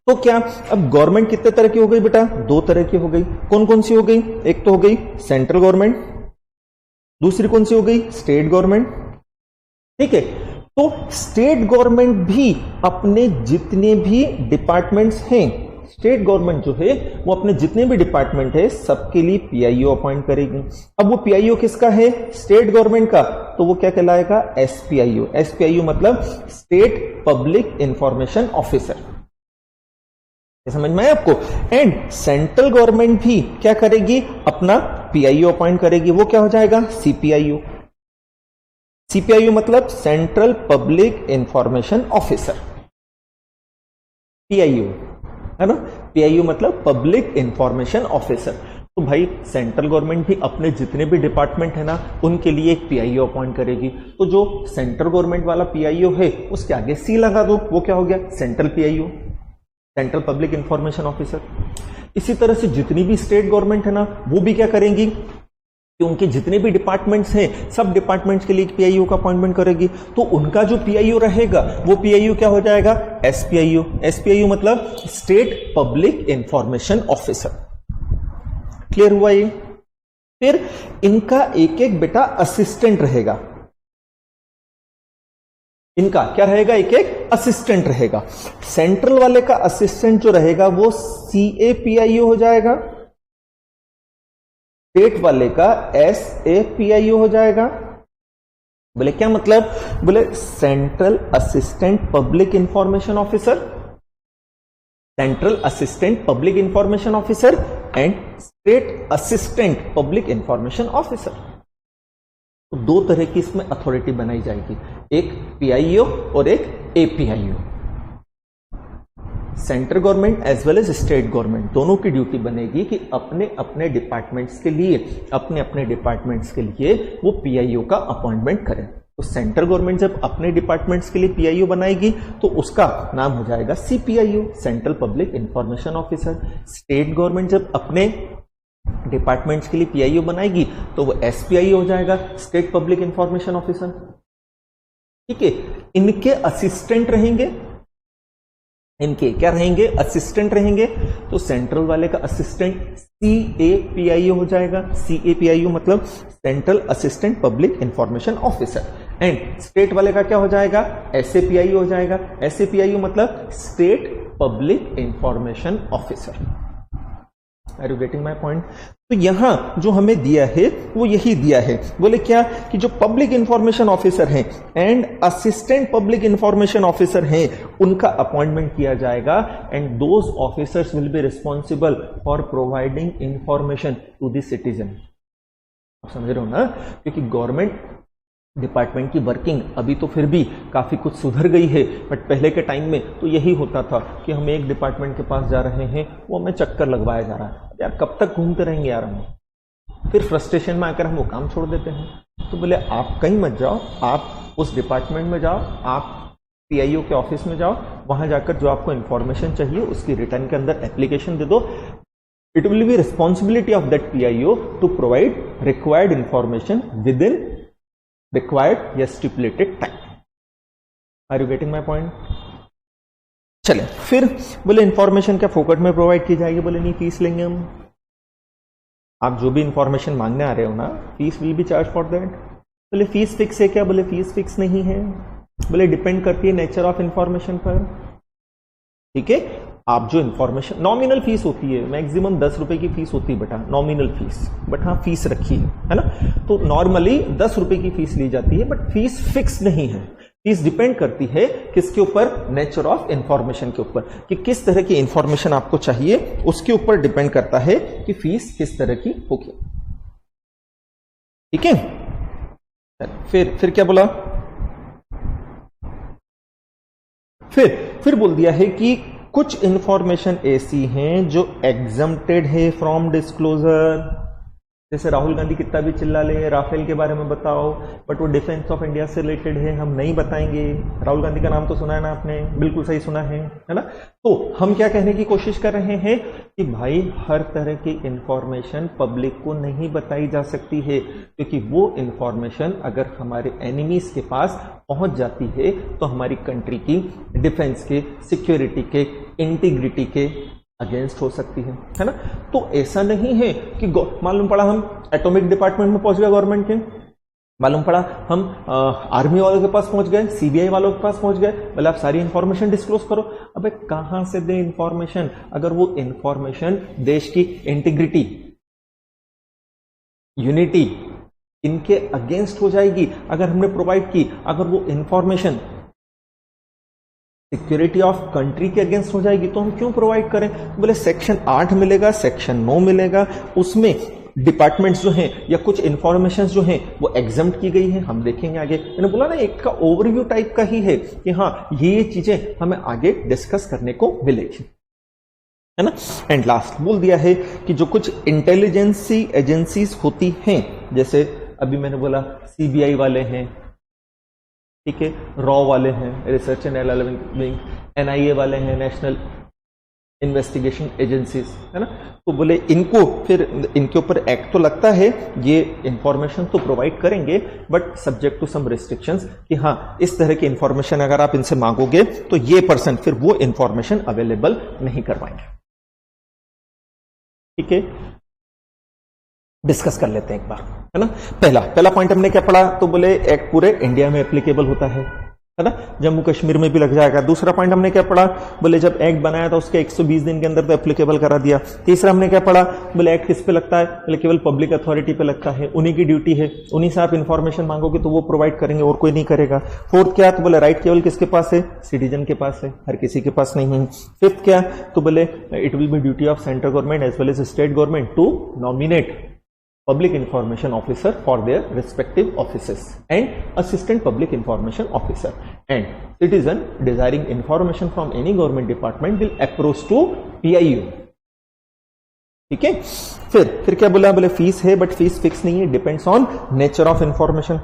तो क्या, अब गवर्नमेंट कितने तरह की हो गई बेटा, दो तरह की हो गई। कौन कौन सी हो गई, एक तो हो गई सेंट्रल गवर्नमेंट, दूसरी कौन सी हो गई, स्टेट गवर्नमेंट। ठीक है, तो स्टेट गवर्नमेंट भी अपने जितने भी डिपार्टमेंट्स हैं, स्टेट गवर्नमेंट जो है वो अपने जितने भी डिपार्टमेंट है सबके लिए पीआईओ अपॉइंट करेगी। अब वो पीआईओ किसका है, स्टेट गवर्नमेंट का, तो तो वो क्या कहलाएगा, एसपीआईओ। एसपीआईओ मतलब स्टेट पब्लिक इंफॉर्मेशन ऑफिसर, समझ में आया आपको। एंड सेंट्रल गवर्नमेंट भी क्या करेगी, अपना पीआईओ अपॉइंट करेगी, वो क्या हो जाएगा, सीपीआईओ। सीपीआईओ मतलब central public information officer, PIO है ना, पीआईओ मतलब पब्लिक इंफॉर्मेशन ऑफिसर। तो भाई सेंट्रल गवर्नमेंट भी अपने जितने भी डिपार्टमेंट है ना उनके लिए एक पीआईओ अपॉइंट करेगी। तो जो सेंट्रल गवर्नमेंट वाला पीआईओ है उसके आगे सी लगा दो, वो क्या हो गया, central PIO, central public information officer. इसी तरह से जितनी भी स्टेट गवर्नमेंट है ना वो भी क्या करेंगी कि उनके जितने भी डिपार्टमेंट्स हैं सब डिपार्टमेंट्स के लिए पीआईओ का अपॉइंटमेंट करेगी। तो उनका जो पीआईओ रहेगा वो पीआईओ क्या हो जाएगा, एसपीआईओ। एसपीआईओ मतलब state public information officer. Clear हुआ ये। फिर इनका एक एक बेटा असिस्टेंट रहेगा, इनका क्या रहेगा, एक एक असिस्टेंट रहेगा। सेंट्रल वाले का असिस्टेंट जो रहेगा वो सीएपीआईओ हो जाएगा, स्टेट वाले का एसएपीआईओ हो जाएगा। बोले क्या मतलब, बोले central assistant public information officer, central assistant public information officer and state assistant public information officer. तो दो तरह की इसमें अथॉरिटी बनाई जाएगी, एक पीआईओ और एक APIO. Central government as well as state government दोनों की ड्यूटी बनेगी कि अपने अपने डिपार्टमेंट्स के लिए वो पीआईओ का अपॉइंटमेंट करें। तो सेंट्रल गवर्नमेंट जब अपने डिपार्टमेंट्स के लिए पीआईओ बनाएगी तो उसका नाम हो जाएगा CPIO, central public information officer. State government जब अपने डिपार्टमेंट्स के लिए पीआईओ बनाएगी तो वो एसपीआईओ हो जाएगा, स्टेट पब्लिक इंफॉर्मेशन ऑफिसर। ठीक है, इनके असिस्टेंट रहेंगे, इनके क्या रहेंगे, असिस्टेंट रहेंगे। तो सेंट्रल वाले का असिस्टेंट सीएपीआईओ हो जाएगा, सीएपीआईओ मतलब central assistant public information officer. And state वाले का क्या हो जाएगा, एसएपीआईओ हो जाएगा, एसएपीआईओ मतलब state public information officer. Are you getting my point. तो यहां जो हमें दिया है वो यही दिया है, बोले क्या कि जो पब्लिक इंफॉर्मेशन ऑफिसर हैं and assistant public information officer हैं उनका अपॉइंटमेंट किया जाएगा and those officers will be responsible for providing information to the citizen. समझ रहे हो ना, क्योंकि गवर्नमेंट डिपार्टमेंट की वर्किंग अभी तो फिर भी काफी कुछ सुधर गई है, बट पहले के टाइम में तो यही होता था कि हम एक डिपार्टमेंट के पास जा रहे हैं, वो हमें चक्कर लगवाया जा रहा है, यार कब तक घूमते रहेंगे यार हम, फिर फ्रस्ट्रेशन में आकर हम वो काम छोड़ देते हैं। तो बोले आप कहीं मत जाओ, आप उस डिपार्टमेंट में जाओ, आप पीआईओ के ऑफिस में जाओ, वहां जाकर जो आपको इंफॉर्मेशन चाहिए उसकी रिटर्न के अंदर एप्लीकेशन दे दो। It will be responsibility of that PIO to provide required information within required या stipulated time. Are you getting my point. चले फिर बोले इंफॉर्मेशन क्या फोकट में प्रोवाइड की जाएगी, बोले नहीं फीस लेंगे हम। आप जो भी इंफॉर्मेशन मांगने आ रहे हो ना, fees will be charge for that. बोले फीस फिक्स है क्या, बोले फीस फिक्स नहीं है, बोले डिपेंड करती है नेचर ऑफ इंफॉर्मेशन पर। ठीक है, आप जो इंफॉर्मेशन, नॉमिनल फीस होती है, मैक्सिमम 10 रुपए की फीस होती है बेटा, नॉमिनल फीस, बट हाँ फीस रखी है ना। तो नॉर्मली 10 रुपए की फीस ली जाती है, बट फीस फिक्स नहीं है। फीस डिपेंड करती है किसके ऊपर, नेचर ऑफ इंफॉर्मेशन के ऊपर, कि किस तरह की इंफॉर्मेशन आपको चाहिए, उसके ऊपर डिपेंड करता है कि फीस किस तरह की होगी। ठीक है, फिर क्या बोला, फिर बोल दिया है कि कुछ इंफॉर्मेशन ऐसी हैं जो एग्जम्प्टेड है फ्रॉम डिस्क्लोजर। जैसे राहुल गांधी कितना भी चिल्ला ले राफेल के बारे में बताओ, बट वो डिफेंस ऑफ इंडिया से रिलेटेड है, हम नहीं बताएंगे। राहुल गांधी का नाम तो सुना है ना आपने, बिल्कुल सही सुना है ना। तो हम क्या कहने की कोशिश कर रहे हैं कि भाई हर तरह की इंफॉर्मेशन पब्लिक को नहीं बताई जा सकती है, क्योंकि वो इंफॉर्मेशन अगर हमारे एनिमीज के पास पहुंच जाती है तो हमारी कंट्री की डिफेंस के, सिक्योरिटी के, इंटीग्रिटी के अगेंस्ट हो सकती है ना। तो ऐसा नहीं है कि मालूम पड़ा हम एटॉमिक डिपार्टमेंट में पहुंच गए गवर्नमेंट के, मालूम पड़ा हम आर्मी वालों के पास पहुंच गए, सीबीआई वालों के पास पहुंच गए, बोले आप सारी इंफॉर्मेशन डिस्क्लोज करो। अबे कहां से दे इंफॉर्मेशन, अगर वो इंफॉर्मेशन देश की इंटीग्रिटी, यूनिटी, इनके अगेंस्ट हो जाएगी अगर हमने प्रोवाइड की। अगर वो इंफॉर्मेशन सिक्योरिटी ऑफ कंट्री के अगेंस्ट हो जाएगी तो हम क्यों प्रोवाइड करें? बोले सेक्शन 8 मिलेगा, सेक्शन 9 मिलेगा, उसमें डिपार्टमेंट्स जो हैं या कुछ इंफॉर्मेशन जो हैं वो एग्जम्प्ट की गई है। हम देखेंगे आगे, मैंने बोला ना एक का ओवरव्यू टाइप का ही है कि हाँ ये चीजें हमें आगे डिस्कस करने को मिलेगी, है ना। एंड लास्ट बोल दिया है कि जो कुछ इंटेलिजेंसी एजेंसीज होती हैं, जैसे अभी मैंने बोला सीबीआई वाले हैं, ठीक है, रॉ वाले हैं, research and development wing, NIA वाले हैं, नेशनल इन्वेस्टिगेशन एजेंसीज, है ना। तो बोले इनको फिर इनके ऊपर एक्ट तो लगता है, ये इंफॉर्मेशन तो प्रोवाइड करेंगे but subject to some restrictions कि हाँ इस तरह की इंफॉर्मेशन अगर आप इनसे मांगोगे तो ये पर्सन फिर वो इंफॉर्मेशन अवेलेबल नहीं करवाएंगे। ठीक है, डिस्कस कर लेते हैं एक बार, है ना। पहला पॉइंट हमने क्या पढ़ा? तो बोले एक्ट पूरे इंडिया में एप्लीकेबल होता है ना, जम्मू कश्मीर में भी लग जाएगा। दूसरा पॉइंट हमने क्या पढ़ा? बोले जब एक्ट बनाया था उसके 120 दिन के अंदर तो एप्लीकेबल करा दिया। तीसरा हमने क्या पढ़ा? बोले एक्ट किस पे लगता है? बोले केवल पब्लिक अथॉरिटी पे लगता है, उन्हीं की ड्यूटी है, उन्हीं से आप इंफॉर्मेशन मांगोगे तो वो प्रोवाइड करेंगे और कोई नहीं करेगा। फोर्थ क्या? तो बोले राइट केवल किसके पास है? सिटीजन के पास है, हर किसी के पास नहीं है। फिफ्थ क्या? तो बोले it will be duty of central government as well as state government to nominate public information officer for their respective offices and assistant public information officer, and citizen desiring information from any government department will approach to PIO। ठीक है, फिर क्या बोला? बोले fees है but fees fix नहीं है, depends on nature of information,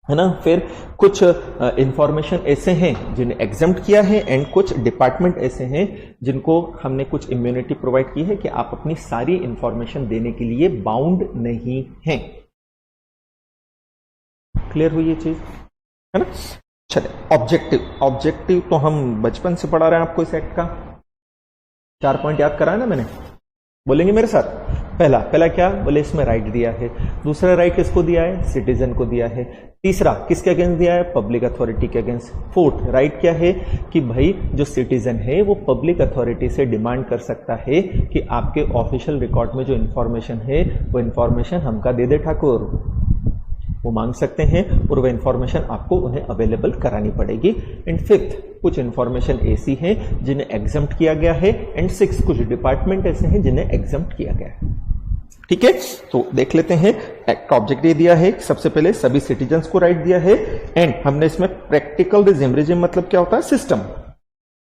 है ना। फिर कुछ इंफॉर्मेशन ऐसे हैं जिन्हें एग्जम्प्ट किया है एंड कुछ डिपार्टमेंट ऐसे हैं जिनको हमने कुछ इम्यूनिटी प्रोवाइड की है कि आप अपनी सारी इंफॉर्मेशन देने के लिए बाउंड नहीं हैं। क्लियर हुई ये चीज, है ना। चले ऑब्जेक्टिव तो हम बचपन से पढ़ा रहे हैं आपको इस एक्ट का। 4 पॉइंट याद कराया ना मैंने, बोलेंगे मेरे साथ। पहला क्या? बोले इसमें राइट दिया है। दूसरा राइट किसको दिया है? सिटीजन को दिया है। तीसरा किसके अगेंस्ट दिया है? पब्लिक अथॉरिटी के अगेंस्ट। फोर्थ राइट क्या है? कि भाई जो सिटीजन है वो पब्लिक अथॉरिटी से डिमांड कर सकता है कि आपके ऑफिशियल रिकॉर्ड में जो इंफॉर्मेशन है वो इंफॉर्मेशन हमका दे दे ठाकुर, वो मांग सकते हैं और वह इंफॉर्मेशन आपको उन्हें अवेलेबल करानी पड़ेगी। एंड फिफ्थ कुछ इंफॉर्मेशन ऐसी है जिन्हें एग्जम्प्ट किया गया है, एंड 6 कुछ डिपार्टमेंट ऐसे हैं जिन्हें एग्जम्प्ट किया गया है। ठीक है, तो देख लेते हैं। एक्ट का ऑब्जेक्ट ये दिया है, सबसे पहले सभी सिटीजन्स को राइट दिया है, एंड हमने इसमें प्रैक्टिकल रिजिम मतलब क्या होता है? सिस्टम।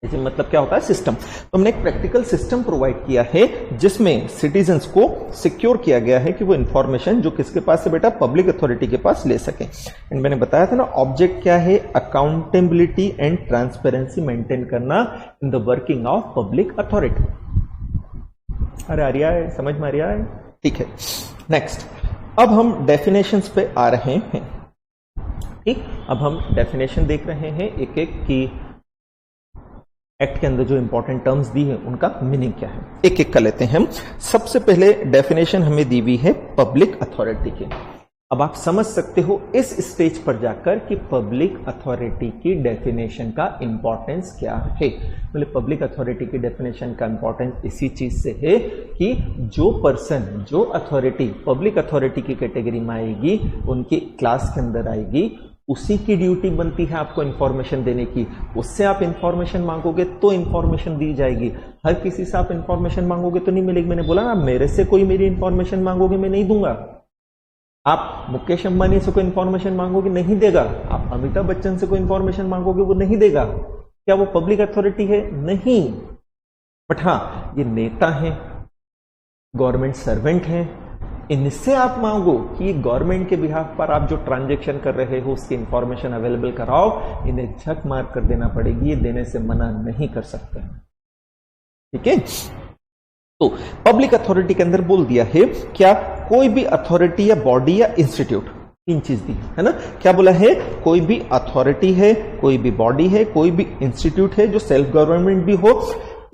मतलब क्या होता है? सिस्टम। तो हमने एक प्रैक्टिकल सिस्टम प्रोवाइड किया है जिसमें सिटीजन्स को सिक्योर किया गया है कि वो इंफॉर्मेशन जो किसके पास है बेटा? पब्लिक अथॉरिटी के पास ले सके। एंड मैंने बताया था ना ऑब्जेक्ट क्या है? अकाउंटेबिलिटी एंड ट्रांसपेरेंसी मेंटेन करना in the working of public authority. अरे आ रहा है, समझ में आ रहा है? ठीक है, नेक्स्ट अब हम डेफिनेशंस पे आ रहे हैं। ठीक, अब हम डेफिनेशन देख रहे हैं एक एक की एक्ट के अंदर जो इंपॉर्टेंट टर्म्स दी है उनका मीनिंग क्या है, एक एक कर लेते हैं हम। सबसे पहले डेफिनेशन हमें दी हुई है पब्लिक अथॉरिटी की। अब आप समझ सकते हो इस स्टेज पर जाकर कि पब्लिक अथॉरिटी की डेफिनेशन का इंपॉर्टेंस क्या है। मतलब पब्लिक अथॉरिटी की डेफिनेशन का इंपॉर्टेंस इसी चीज से है कि जो पर्सन, जो अथॉरिटी पब्लिक अथॉरिटी की कैटेगरी में आएगी, उनकी क्लास के अंदर आएगी, उसी की ड्यूटी बनती है आपको इंफॉर्मेशन देने की। उससे आप इंफॉर्मेशन मांगोगे तो इंफॉर्मेशन दी जाएगी। हर किसी से आप इंफॉर्मेशन मांगोगे तो नहीं मिलेगी। मैंने बोला ना, मेरे से कोई मेरी इंफॉर्मेशन मांगोगे मैं नहीं दूंगा। आप मुकेश अंबानी से कोई इंफॉर्मेशन मांगोगे, नहीं देगा। आप अमिताभ बच्चन से कोई इंफॉर्मेशन मांगोगे, वो नहीं देगा। क्या वो पब्लिक अथॉरिटी है? नहीं। बट हाँ, ये नेता हैं, गवर्नमेंट सर्वेंट हैं, इनसे आप मांगो कि गवर्नमेंट के बिहाफ पर आप जो ट्रांजैक्शन कर रहे हो उसकी इंफॉर्मेशन अवेलेबल कराओ, इन्हें झक मार कर देना पड़ेगी। ये देने से मना नहीं कर सकते। ठीक है, तो पब्लिक अथॉरिटी के अंदर बोल दिया है क्या? कोई भी अथॉरिटी या बॉडी या इंस्टीट्यूट, 3 चीज दी है ना। क्या बोला है? कोई भी अथॉरिटी है, कोई भी बॉडी है, कोई भी इंस्टीट्यूट है जो सेल्फ गवर्नमेंट भी हो,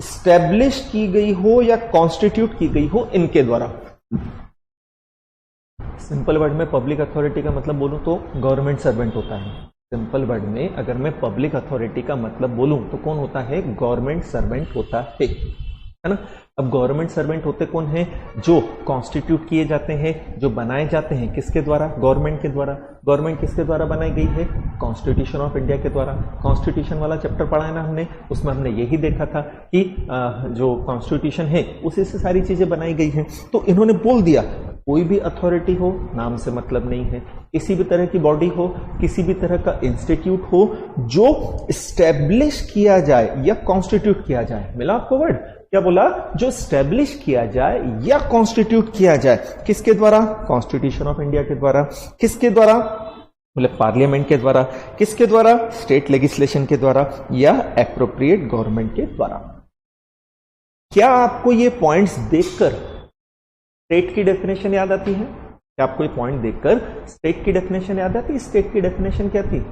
स्टैब्लिश की गई हो या कॉन्स्टिट्यूट की गई हो इनके द्वारा। सिंपल वर्ड में पब्लिक अथॉरिटी का मतलब बोलूं तो गवर्नमेंट सर्वेंट होता है। सिंपल वर्ड में अगर मैं पब्लिक अथॉरिटी का मतलब बोलूं तो कौन होता है? गवर्नमेंट सर्वेंट होता है ना। अब गवर्नमेंट सर्वेंट होते कौन हैं? जो कॉन्स्टिट्यूट किए जाते हैं, जो बनाए जाते हैं किसके द्वारा? गवर्नमेंट के द्वारा। गवर्नमेंट किसके द्वारा बनाई गई है? कॉन्स्टिट्यूशन ऑफ इंडिया के द्वारा। कॉन्स्टिट्यूशन वाला चैप्टर पढ़ा है ना हमने, उसमें हमने यही देखा था कि जो कॉन्स्टिट्यूशन है उसी से सारी चीजें बनाई गई हैं। तो इन्होंने बोल दिया कोई भी अथॉरिटी हो, नाम से मतलब नहीं है, किसी भी तरह की बॉडी हो, किसी भी तरह का इंस्टीट्यूट हो जो स्टैब्लिश किया जाए या कॉन्स्टिट्यूट किया जाए, मिला आपको वर्ड? क्या बोला? जो स्टैब्लिश किया जाए या कॉन्स्टिट्यूट किया जाए, किसके द्वारा? कॉन्स्टिट्यूशन ऑफ इंडिया के द्वारा। किसके द्वारा? बोले पार्लियामेंट के द्वारा। किसके द्वारा? स्टेट लेजिस्लेशन के द्वारा या एप्रोप्रिएट गवर्नमेंट के द्वारा। क्या आपको ये पॉइंट्स देखकर स्टेट की डेफिनेशन याद आती है? क्या आपको ये पॉइंट देखकर स्टेट की डेफिनेशन याद आती है? स्टेट की डेफिनेशन क्या थी?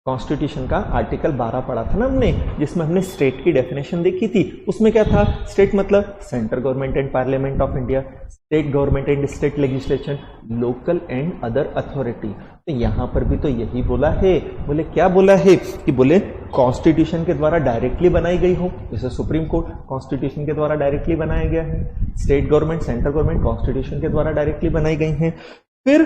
कॉन्स्टिट्यूशन का आर्टिकल 12 पढ़ा था ना हमने, जिसमें हमने स्टेट की डेफिनेशन देखी थी। उसमें क्या था? स्टेट मतलब central government and parliament of India, state government and state legislation, local and other authority. तो यहां पर भी तो यही बोला है। बोले क्या बोला है? कि बोले कॉन्स्टिट्यूशन के द्वारा डायरेक्टली बनाई गई हो, जैसे सुप्रीम कोर्ट कॉन्स्टिट्यूशन के द्वारा डायरेक्टली बनाया गया है, state government central government constitution के द्वारा डायरेक्टली बनाई गई है। फिर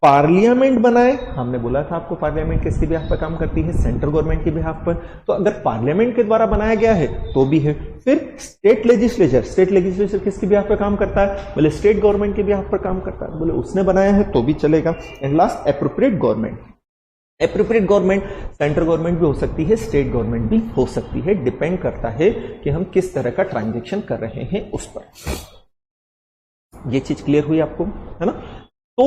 पार्लियामेंट बनाए, हमने बोला था आपको पार्लियामेंट किसके बिहाफ पर काम करती है? सेंट्रल गवर्नमेंट के बिहाफ पर। तो अगर पार्लियामेंट के द्वारा बनाया गया है तो भी है। फिर स्टेट लेजिस्लेचर, स्टेट लेजिस्लेचर किसके बिहाफ पर काम करता है? बोले स्टेट गवर्नमेंट के बिहाफ पर काम करता है, बोले उसने बनाया है तो भी चलेगा। And last appropriate government. Appropriate government central government भी हो सकती है, स्टेट गवर्नमेंट भी हो सकती है, डिपेंड करता है कि हम किस तरह का ट्रांजेक्शन कर रहे हैं उस पर। ये चीज क्लियर हुई आपको, है ना? तो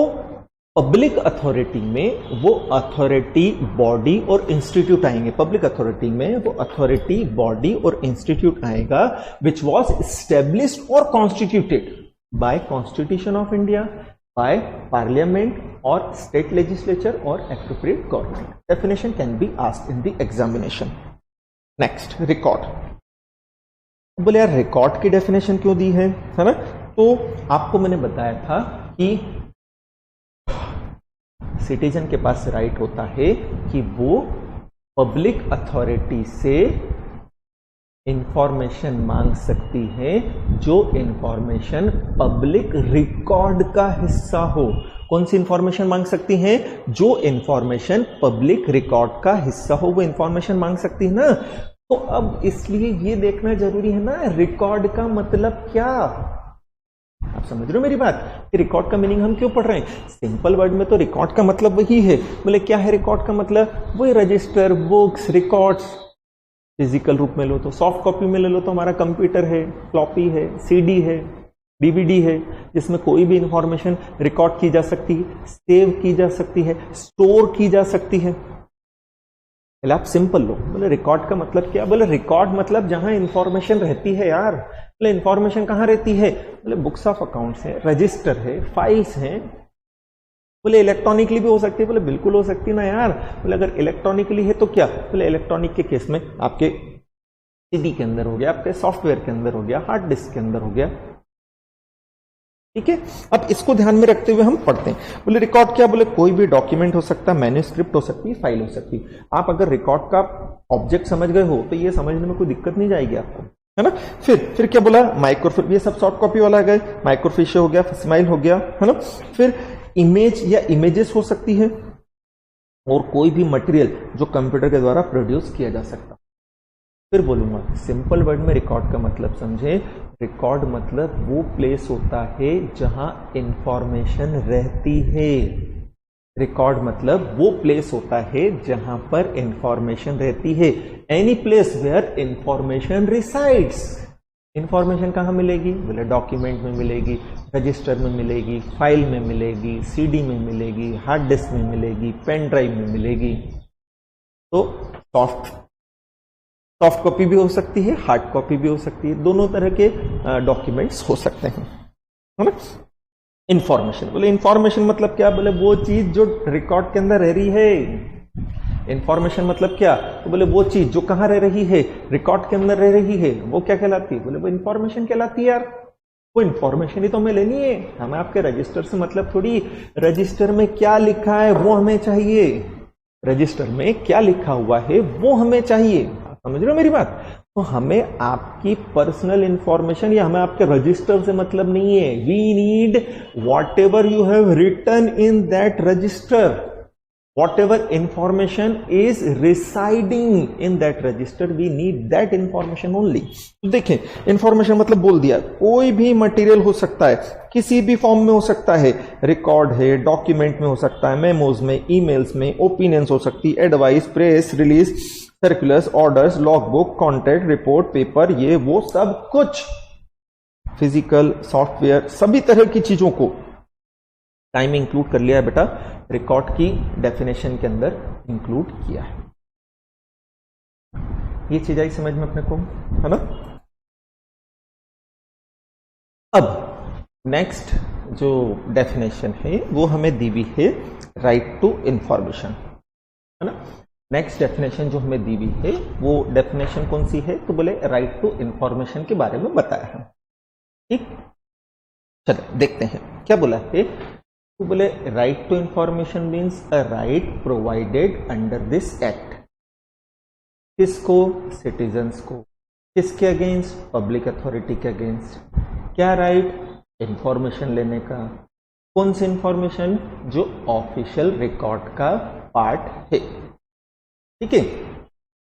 पब्लिक अथॉरिटी में वो अथॉरिटी, बॉडी और इंस्टीट्यूट आएंगे। पब्लिक अथॉरिटी में वो अथॉरिटी, बॉडी और इंस्टीट्यूट आएगा विच वॉज एस्टेब्लिश्ड और constituted by constitution of India, by parliament और स्टेट लेजिस्लेचर और appropriate government. Definition can be asked in the examination. Next, record. बोले यार रिकॉर्ड की डेफिनेशन क्यों दी है ना? तो आपको मैंने बताया था कि सिटीजन के पास राइट होता है कि वो पब्लिक अथॉरिटी से इंफॉर्मेशन मांग सकती है जो इंफॉर्मेशन पब्लिक रिकॉर्ड का हिस्सा हो। कौन सी इंफॉर्मेशन मांग सकती हैं? जो इंफॉर्मेशन पब्लिक रिकॉर्ड का हिस्सा हो वो इंफॉर्मेशन मांग सकती है ना। तो अब इसलिए ये देखना जरूरी है ना रिकॉर्ड का मतलब क्या। आप समझ रहे हो मेरी बात कि रिकॉर्ड का मीनिंग हम क्यों पढ़ रहे हैं? सिंपल वर्ड में तो रिकॉर्ड का मतलब वही है। बोले क्या है रिकॉर्ड का मतलब? वही रजिस्टर, बुक्स, रिकॉर्ड्स। फिजिकल रूप में लो तो सॉफ्ट कॉपी में ले लो तो हमारा कंप्यूटर है, फ्लॉपी है, सीडी है, डीवीडी है, जिसमें कोई भी इंफॉर्मेशन रिकॉर्ड की जा सकती है, सेव की जा सकती है, स्टोर की जा सकती है। पहले आप सिंपल लो। बोले रिकॉर्ड का मतलब क्या? बोले रिकॉर्ड मतलब जहां इंफॉर्मेशन रहती है यार। बोले इंफॉर्मेशन कहां रहती है? बोले बुक्स ऑफ अकाउंट्स है, रजिस्टर है, फाइल्स हैं। बोले इलेक्ट्रॉनिकली भी हो सकती है। बोले बिल्कुल हो सकती है ना यार। बोले अगर इलेक्ट्रॉनिकली है तो क्या? बोले इलेक्ट्रॉनिक के केस में आपके सीडी के अंदर हो गया, आपके सॉफ्टवेयर के अंदर हो गया, हार्ड डिस्क के अंदर हो गया। ठीक है, अब इसको ध्यान में रखते हुए हम पढ़ते हैं। बोले रिकॉर्ड क्या? बोले कोई भी डॉक्यूमेंट हो सकता है, मैन्युस्क्रिप्ट हो सकती है, फाइल हो सकती है। आप अगर रिकॉर्ड का ऑब्जेक्ट समझ गए हो तो ये समझने में कोई दिक्कत नहीं जाएगी आपको, है ना। फिर क्या बोला? माइक्रोफिल्म, ये सब सॉफ्ट कॉपी वाला गए। माइक्रोफिशर हो गया, स्माइल हो गया, है ना। फिर इमेज या इमेजेस हो सकती है और कोई भी मटेरियल जो कंप्यूटर के द्वारा प्रोड्यूस किया जा सकता। फिर बोलूंगा सिंपल वर्ड में रिकॉर्ड का मतलब समझे। रिकॉर्ड मतलब वो प्लेस होता है जहां इंफॉर्मेशन रहती है। रिकॉर्ड मतलब वो प्लेस होता है जहां पर इंफॉर्मेशन रहती है। Any place where information resides. Information कहां मिलेगी? बोले डॉक्यूमेंट में मिलेगी, रजिस्टर में मिलेगी, फाइल में मिलेगी, सीडी में मिलेगी, हार्ड डिस्क में मिलेगी, पेन ड्राइव में मिलेगी। तो सॉफ्ट कॉपी भी हो सकती है, हार्ड कॉपी भी हो सकती है, दोनों तरह के डॉक्यूमेंट्स हो सकते हैं, है ना। इंफॉर्मेशन, बोले इंफॉर्मेशन मतलब क्या? बोले वो चीज जो रिकॉर्ड के अंदर रह रही है। इंफॉर्मेशन मतलब क्या? तो बोले वो चीज जो कहां रह रही है? रिकॉर्ड के अंदर रह रही है। वो क्या कहलाती है? बोले वो इंफॉर्मेशन कहलाती है यार। वो इंफॉर्मेशन ही तो हमें लेनी है। हमें आपके रजिस्टर से मतलब थोड़ी, रजिस्टर में क्या लिखा है वो हमें चाहिए। रजिस्टर में क्या लिखा हुआ है वो हमें चाहिए। समझ रहे हो मेरी बात? तो हमें आपकी पर्सनल इंफॉर्मेशन या हमें आपके रजिस्टर से मतलब नहीं है. We need whatever you have written in that register, whatever information is residing in that register, we need that information only. तो देखें, इंफॉर्मेशन मतलब बोल दिया, कोई भी मटेरियल हो सकता है, किसी भी फॉर्म में हो सकता है, रिकॉर्ड है, डॉक्यूमेंट में हो सकता है, मेमोज में, ईमेल्स में, ओपिनियंस हो सकती है, advice, press release, circulars, orders, logbook, contract, report, paper, ये वो सब कुछ फिजिकल, सॉफ्टवेयर, सभी तरह की चीजों को टाइम इंक्लूड कर लिया है बेटा, रिकॉर्ड की डेफिनेशन के अंदर इंक्लूड किया है. ये चीज आई समझ में अपने को, है ना. अब नेक्स्ट जो डेफिनेशन है वो हमें दी हुई है राइट टू इंफॉर्मेशन, है ना. नेक्स्ट डेफिनेशन जो हमें दी हुई है वो डेफिनेशन कौन सी है, तो बोले राइट टू इंफॉर्मेशन के बारे में बताया है. ठीक, चलो देखते हैं क्या बोला है. तो बोले right to information means a right provided under this act. किसको, सिटीजन्स को. किसके अगेंस्ट, पब्लिक अथॉरिटी के अगेंस्ट. क्या राइट, इंफॉर्मेशन लेने का. कौन सी इंफॉर्मेशन, जो ऑफिशियल रिकॉर्ड का पार्ट है. ठीक है,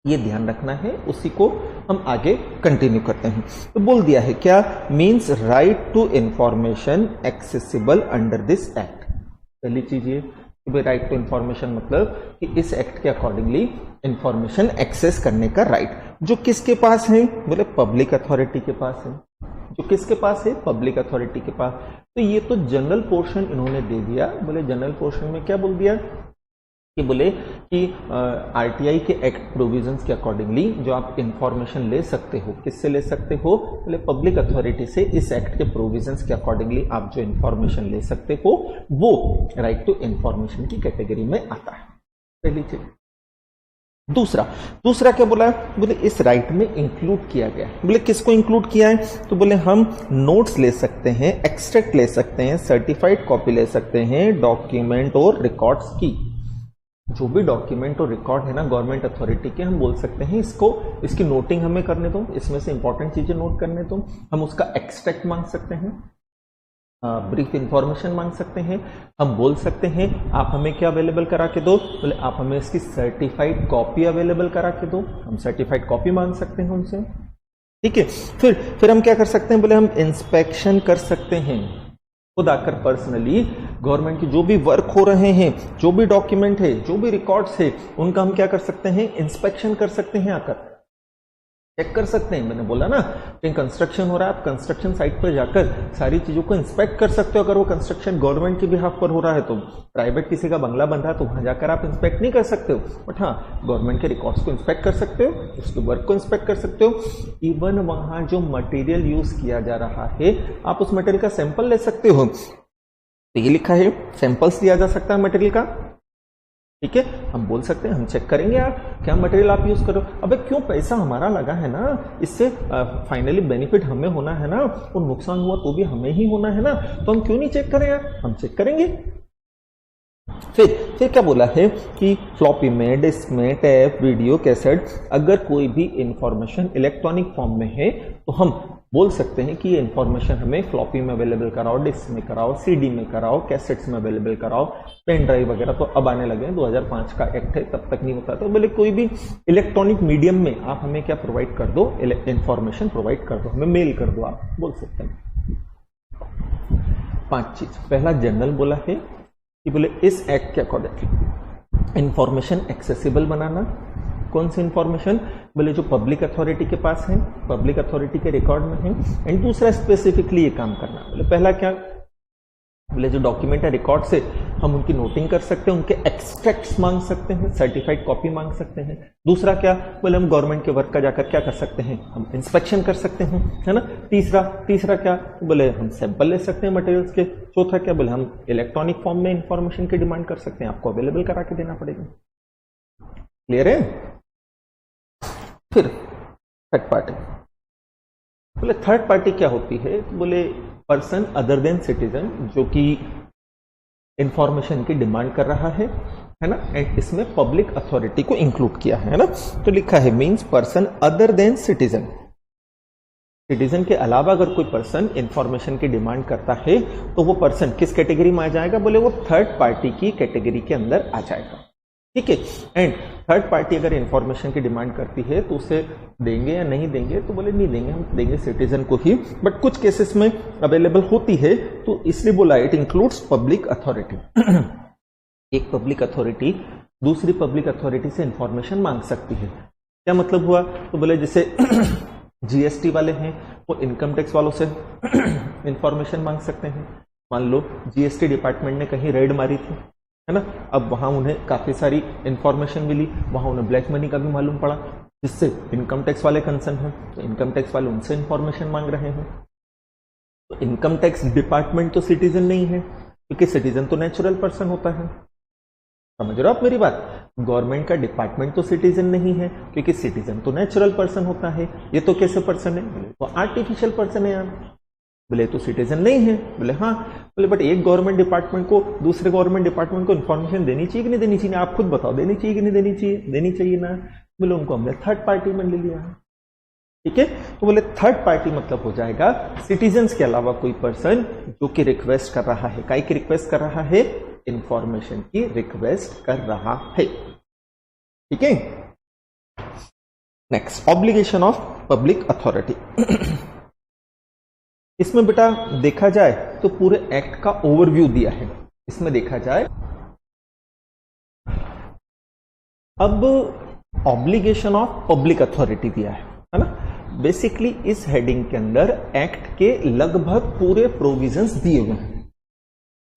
ये ध्यान रखना है, उसी को हम आगे कंटिन्यू करते हैं. तो बोल दिया है क्या, means right to information accessible under this act. पहली चीज ये कि भाई राइट टू इंफॉर्मेशन मतलब कि इस एक्ट के अकॉर्डिंगली इंफॉर्मेशन एक्सेस करने का राइट जो किसके पास है, बोले पब्लिक अथॉरिटी के पास है. जो किसके पास है, पब्लिक अथॉरिटी के पास. तो ये तो जनरल पोर्शन इन्होंने दे दिया. बोले जनरल पोर्शन में क्या बोल दिया कि बोले कि आरटीआई के एक्ट प्रोविजंस के अकॉर्डिंगली जो आप इंफॉर्मेशन ले सकते हो, किससे ले सकते हो, बोले पब्लिक अथॉरिटी से. इस एक्ट के प्रोविजंस के अकॉर्डिंगली आप जो इंफॉर्मेशन ले सकते हो वो राइट टू इंफॉर्मेशन की कैटेगरी में आता है. पहली चीज. दूसरा क्या बोला, बोले इस राइट में इंक्लूड किया गया. बोले किसको इंक्लूड किया है, तो बोले हम नोट्स ले सकते हैं, एक्सट्रैक्ट ले सकते हैं, सर्टिफाइड कॉपी ले सकते हैं, डॉक्यूमेंट और रिकॉर्ड्स की. जो भी डॉक्यूमेंट और रिकॉर्ड है ना गवर्नमेंट अथॉरिटी के, हम बोल सकते हैं इसकी नोटिंग हमें करने दो, इसमें से इंपॉर्टेंट चीजें नोट करने दो. हम उसका एक्सट्रैक्ट मांग सकते हैं, ब्रीफ इंफॉर्मेशन मांग सकते हैं. हम बोल सकते हैं आप हमें क्या अवेलेबल करा के दो, बोले आप हमें इसकी सर्टिफाइड कॉपी अवेलेबल करा के दो. हम सर्टिफाइड कॉपी मांग सकते हैं उनसे. ठीक है, फिर हम क्या कर सकते हैं, बोले हम इंस्पेक्शन कर सकते हैं. खुद आकर पर्सनली गवर्नमेंट की जो भी वर्क हो रहे हैं, जो भी डॉक्यूमेंट है, जो भी रिकॉर्ड्स है, उनका हम क्या कर सकते हैं, इंस्पेक्शन कर सकते हैं. आकर चेक कर सकते हैं. मैंने बोला ना कहीं कंस्ट्रक्शन हो रहा है, आप कंस्ट्रक्शन साइट पर जाकर सारी चीजों को इंस्पेक्ट कर सकते हो. अगर वो कंस्ट्रक्शन गवर्नमेंट के बिहाफ पर हो रहा है, तो प्राइवेट किसी का बंगला बन रहा है तो वहां जाकर आप इंस्पेक्ट नहीं कर सकते हो, बट हाँ गवर्नमेंट के रिकॉर्ड्स को इंस्पेक्ट कर सकते हो, उसके वर्क को इंस्पेक्ट कर सकते हो. इवन वहां जो मटेरियल यूज किया जा रहा है, आप उस मटेरियल का सैंपल ले सकते हो. तो ये लिखा है सैंपल्स दिया जा सकता है मटेरियल का. ठीक है, हम बोल सकते हैं हम चेक करेंगे यार क्या मटेरियल आप यूज करो. अबे क्यों, पैसा हमारा लगा है ना, इससे फाइनली बेनिफिट हमें होना है ना, और नुकसान हुआ तो भी हमें ही होना है ना, तो हम क्यों नहीं चेक करें यार, हम चेक करेंगे. फिर क्या बोला है कि फ्लॉपी में, डिस्क में, टैप, वीडियो, कैसेट, अगर कोई भी इंफॉर्मेशन इलेक्ट्रॉनिक फॉर्म में है तो हम बोल सकते हैं कि ये इंफॉर्मेशन हमें फ्लॉपी में अवेलेबल कराओ, डिस्क में कराओ, सीडी में कराओ, कैसेट्स में अवेलेबल कराओ, पेन ड्राइव वगैरह तो अब आने लगे हैं. 2005 का एक्ट है, तब तक नहीं होता था. बोले कोई भी इलेक्ट्रॉनिक मीडियम में आप हमें क्या प्रोवाइड कर दो, इंफॉर्मेशन प्रोवाइड कर दो, हमें मेल कर दो, आप बोल सकते हैं. 5 चीज. पहला जनरल बोला है कि बोले इस एक्ट के अकॉर्डिंग इंफॉर्मेशन एक्सेसिबल बनाना. कौन सी इंफॉर्मेशन, बोले जो पब्लिक अथॉरिटी के पास है, पब्लिक अथॉरिटी के रिकॉर्ड में है. एंड दूसरा स्पेसिफिकली ये काम करना. बोले पहला क्या, बोले जो डॉक्यूमेंट है रिकॉर्ड से हम उनकी नोटिंग कर सकते हैं, उनके एक्सट्रैक्ट्स मांग सकते हैं, सर्टिफाइड कॉपी मांग सकते हैं. दूसरा क्या, बोले हम गवर्नमेंट के वर्क का जाकर क्या कर सकते हैं, हम इंस्पेक्शन कर सकते हैं, है ना. तीसरा क्या, बोले हम सैंपल ले सकते हैं मटेरियल्स के. चौथा क्या, बोले हम इलेक्ट्रॉनिक फॉर्म में इंफॉर्मेशन की डिमांड कर सकते हैं, आपको अवेलेबल करा के देना पड़ेगा. क्लियर है. फिर थर्ड पार्टी. बोले थर्ड पार्टी क्या होती है, बोले पर्सन अदर देन सिटीजन जो कि इंफॉर्मेशन की डिमांड कर रहा है. है ना, एंड इसमें पब्लिक अथॉरिटी को इंक्लूड किया है ना। तो लिखा है means person other than citizen. Citizen के अलावा अगर कोई पर्सन इंफॉर्मेशन की डिमांड करता है तो वो पर्सन किस कैटेगरी में आ जाएगा, बोले वो थर्ड पार्टी की कैटेगरी के अंदर आ जाएगा। ठीक है, एंड थर्ड पार्टी अगर इंफॉर्मेशन की डिमांड करती है तो उसे देंगे या नहीं देंगे, तो बोले नहीं देंगे, हम देंगे सिटीजन को ही, बट कुछ केसेस में अवेलेबल होती है, तो इसलिए बोला इट इंक्लूड्स पब्लिक अथॉरिटी। एक पब्लिक अथॉरिटी दूसरी पब्लिक अथॉरिटी से इंफॉर्मेशन मांग सकती है। क्या मतलब हुआ, तो बोले जैसे जीएसटी वाले हैं वो इनकम टैक्स वालों से इंफॉर्मेशन मांग सकते हैं। मान लो जीएसटी डिपार्टमेंट ने कहीं रेड मारी थी, है ना, अब वहां उन्हें काफी सारी इंफॉर्मेशन मिली, वहां उन्हें ब्लैक मनी का भी मालूम पड़ा, जिससे इनकम टैक्स वाले कंसर्न हैं, तो इनकम टैक्स वाले उनसे इंफॉर्मेशन मांग रहे हैं। तो इनकम टैक्स डिपार्टमेंट तो सिटीजन नहीं है, क्योंकि सिटीजन तो नेचुरल पर्सन होता है। समझ रहे हो आप मेरी बात, गवर्नमेंट का डिपार्टमेंट तो सिटीजन नहीं है, क्योंकि सिटीजन तो नेचुरल पर्सन होता है। ये तो कैसे पर्सन है, बोले तो आर्टिफिशियल पर्सन है यार। बोले तो सिटीजन नहीं है, बोले हाँ, बोले बट एक गवर्नमेंट डिपार्टमेंट को दूसरे गवर्नमेंट डिपार्टमेंट को इन्फॉर्मेशन देनी चाहिए कि नहीं देनी चाहिए, आप खुद बताओ, देनी चाहिए कि नहीं देनी चाहिए, देनी चाहिए ना। बोले उनको हमने थर्ड पार्टी में ले लिया है। ठीक है, तो बोले थर्ड पार्टी मतलब हो जाएगा सिटीजन्स के अलावा कोई पर्सन जो कि रिक्वेस्ट कर रहा है, काई की रिक्वेस्ट कर रहा है, इंफॉर्मेशन की रिक्वेस्ट कर रहा है। ठीक है, next obligation of public authority. इसमें बेटा देखा जाए तो पूरे एक्ट का ओवरव्यू दिया है। इसमें देखा जाए अब ऑब्लिगेशन ऑफ पब्लिक अथॉरिटी दिया है ना। बेसिकली इस हेडिंग के अंदर एक्ट के लगभग पूरे प्रोविजंस दिए हुए हैं।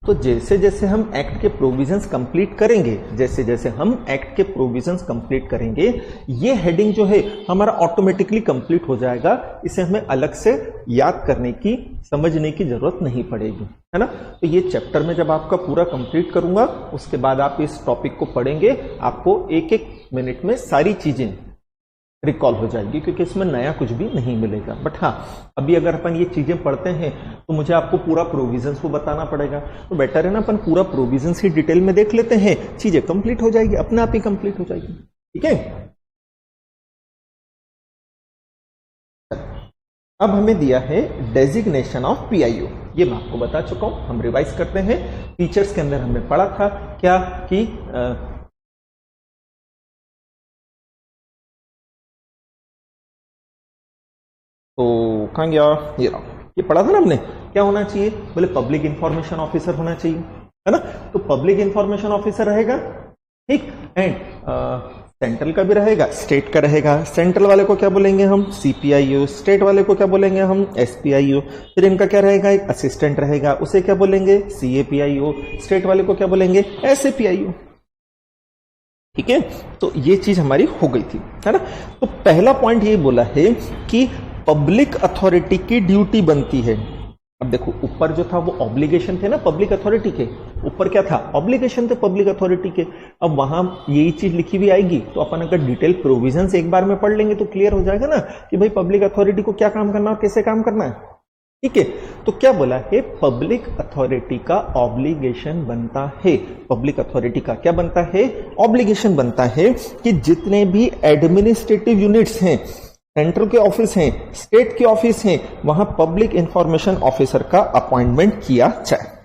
तो जैसे जैसे हम एक्ट के प्रोविजंस कंप्लीट करेंगे, जैसे जैसे हम एक्ट के प्रोविजंस कंप्लीट करेंगे, ये हेडिंग जो है हमारा ऑटोमेटिकली कंप्लीट हो जाएगा। इसे हमें अलग से याद करने की, समझने की जरूरत नहीं पड़ेगी, है ना। तो ये चैप्टर में जब आपका पूरा कंप्लीट करूंगा, उसके बाद आप इस टॉपिक को पढ़ेंगे, आपको एक एक मिनट में सारी चीजें रिकॉल हो जाएगी, क्योंकि इसमें नया कुछ भी नहीं मिलेगा। बट हाँ, अभी अगर अपन ये चीजें पढ़ते हैं तो मुझे आपको पूरा प्रोविजंस को बताना पड़ेगा, तो बेटर है ना अपन पूरा प्रोविजंस ही डिटेल में देख लेते हैं, चीजें कंप्लीट हो जाएगी, अपने आप ही कंप्लीट हो जाएगी। ठीक है, अब हमें दिया है डेजिग्नेशन ऑफ पीआईओ। ये मैं आपको बता चुका हूं, हम रिवाइज करते हैं। टीचर्स के अंदर हमने पढ़ा था क्या कि तो कहां गया, ये पढ़ा था ना हमने, क्या होना चाहिए, बोले पब्लिक इंफॉर्मेशन ऑफिसर होना चाहिए, है ना। तो पब्लिक इंफॉर्मेशन ऑफिसर रहेगा, ठीक, एंड सेंट्रल का भी रहेगा, स्टेट का रहेगा। सेंट्रल वाले को क्या बोलेंगे हम, सीपीआईओ, स्टेट वाले को क्या बोलेंगे हम, एसपीआईओ। फिर इनका क्या रहेगा, एक असिस्टेंट रहेगा, उसे क्या बोलेंगे, सीएपीआईओ। स्टेट वाले को क्या बोलेंगे, एसएपीआईओ। ठीक है, तो ये चीज हमारी हो गई थी, है ना। तो पहला पॉइंट ये बोला है कि पब्लिक अथॉरिटी की ड्यूटी बनती है। अब देखो ऊपर जो था वो ऑब्लिगेशन थे ना पब्लिक अथॉरिटी के, ऊपर क्या था, ऑब्लिगेशन थे पब्लिक अथॉरिटी के। अब वहां यही चीज लिखी हुई आएगी, तो अपन अगर डिटेल प्रोविजंस एक बार में पढ़ लेंगे तो क्लियर हो जाएगा ना कि भाई पब्लिक अथॉरिटी को क्या काम करना है और कैसे काम करना है। ठीक है, तो क्या बोला है, पब्लिक अथॉरिटी का ऑब्लिगेशन बनता है, पब्लिक अथॉरिटी का क्या बनता है, ऑब्लिगेशन बनता है कि जितने भी एडमिनिस्ट्रेटिव यूनिट्स हैं, सेंट्रल के ऑफिस हैं, स्टेट के ऑफिस हैं, वहां पब्लिक इंफॉर्मेशन ऑफिसर का अपॉइंटमेंट किया जाए।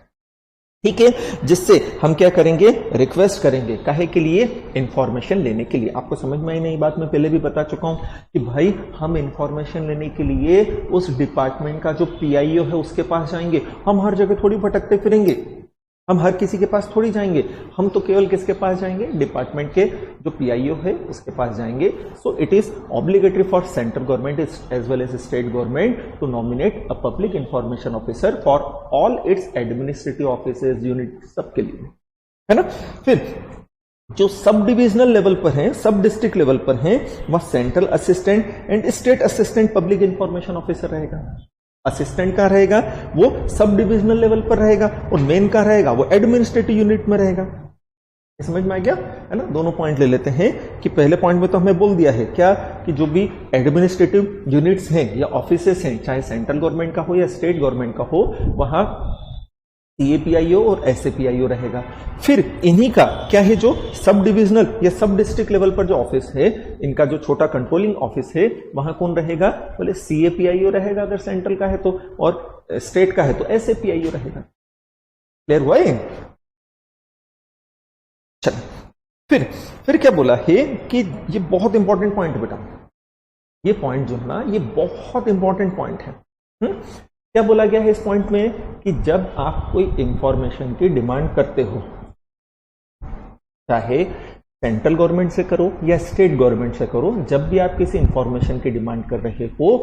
ठीक है, जिससे हम क्या करेंगे, रिक्वेस्ट करेंगे, काहे के लिए, इंफॉर्मेशन लेने के लिए। आपको समझ में आई नहीं बात, मैं पहले भी बता चुका हूं कि भाई हम इंफॉर्मेशन लेने के लिए उस डिपार्टमेंट का जो पीआईओ है उसके पास जाएंगे। हम हर जगह थोड़ी भटकते फिरेंगे, हम हर किसी के पास थोड़ी जाएंगे, हम तो केवल किसके पास जाएंगे, डिपार्टमेंट के जो पीआईओ है उसके पास जाएंगे। So it is obligatory for central government as well as state government to nominate a public information officer for all its administrative offices, unit, सबके लिए, है ना। फिर जो सब डिविजनल लेवल पर हैं, सब डिस्ट्रिक्ट लेवल पर हैं, वह central assistant and state assistant public information officer रहेगा। असिस्टेंट का रहेगा वो सब डिविजनल लेवल पर रहेगा, और मेन का रहेगा वो एडमिनिस्ट्रेटिव यूनिट में रहेगा। समझ में आ गया, है ना। दोनों पॉइंट ले लेते हैं कि पहले पॉइंट में तो हमें बोल दिया है क्या कि जो भी एडमिनिस्ट्रेटिव यूनिट्स हैं या ऑफिसेस हैं, चाहे सेंट्रल गवर्नमेंट का हो या स्टेट गवर्नमेंट का हो, वहां CAPIO और SAPIO रहेगा। फिर इन्हीं का क्या है, जो सब डिविजनल या सब डिस्ट्रिक्ट लेवल पर जो ऑफिस है, इनका जो छोटा कंट्रोलिंग ऑफिस है, वहां कौन रहेगा, बोले CAPIO रहेगा अगर सेंट्रल का है तो, और स्टेट का है तो SAPIO रहेगा। क्लियर हुआ है? चलो फिर क्या बोला है कि ये बहुत इंपॉर्टेंट पॉइंट बेटा, ये पॉइंट जो है ना, ये बहुत इंपॉर्टेंट पॉइंट है। क्या बोला गया है इस पॉइंट में कि जब आप कोई इंफॉर्मेशन की डिमांड करते हो, चाहे सेंट्रल गवर्नमेंट से करो या स्टेट गवर्नमेंट से करो, जब भी आप किसी इंफॉर्मेशन की डिमांड कर रहे हो,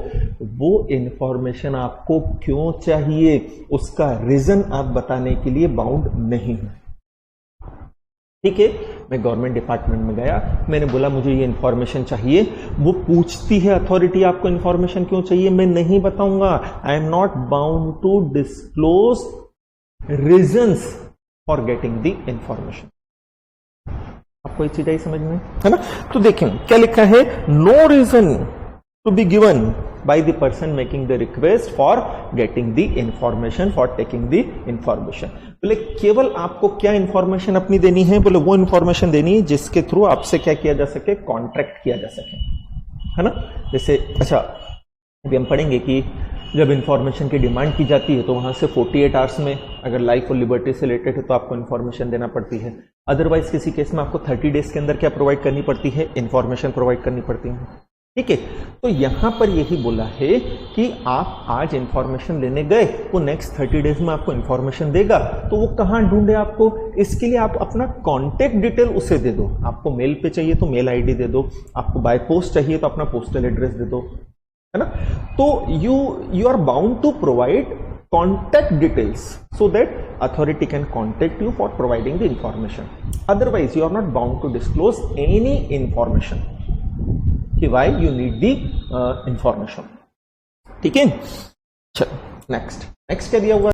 वो इंफॉर्मेशन आपको क्यों चाहिए, उसका रीजन आप बताने के लिए बाउंड नहीं हो। ठीक है, मैं गवर्नमेंट डिपार्टमेंट में गया, मैंने बोला मुझे ये इंफॉर्मेशन चाहिए, वो पूछती है अथॉरिटी आपको इंफॉर्मेशन क्यों चाहिए, मैं नहीं बताऊंगा। I am not bound to disclose reasons for getting the information. आपको ये चीज आई समझ में, है ना? तो देखें क्या लिखा है, no reason to be given by the person making the request for getting the information, for taking the information। बोले केवल आपको क्या इंफॉर्मेशन अपनी देनी है, बोले वो इंफॉर्मेशन देनी है जिसके थ्रू आपसे क्या किया जा सके, कॉन्ट्रैक्ट किया जा सके, है ना? जैसे अच्छा अभी हम पढ़ेंगे कि जब इंफॉर्मेशन की डिमांड की जाती है तो वहां से 48 आवर्स में अगर लाइफ और लिबर्टी से रिलेटेड है तो आपको इंफॉर्मेशन देना पड़ती है। अदरवाइज किसी केस में आपको 30 डेज के अंदर क्या प्रोवाइड करनी पड़ती है, इंफॉर्मेशन प्रोवाइड करनी पड़ती है। ठीक है, तो यहां पर यही बोला है कि आप आज इंफॉर्मेशन लेने गए, वो नेक्स्ट 30 डेज में आपको इंफॉर्मेशन देगा, तो वो कहां ढूंढे आपको, इसके लिए आप अपना कॉन्टेक्ट डिटेल उसे दे दो। आपको मेल पे चाहिए तो मेल आईडी दे दो, आपको बाय पोस्ट चाहिए तो अपना पोस्टल एड्रेस दे दो, है ना? तो you are bound to provide contact details so that authority can contact you for providing the information. Otherwise you are not bound to disclose any information कि why you need the information। ठीक है, चलो next क्या दिया हुआ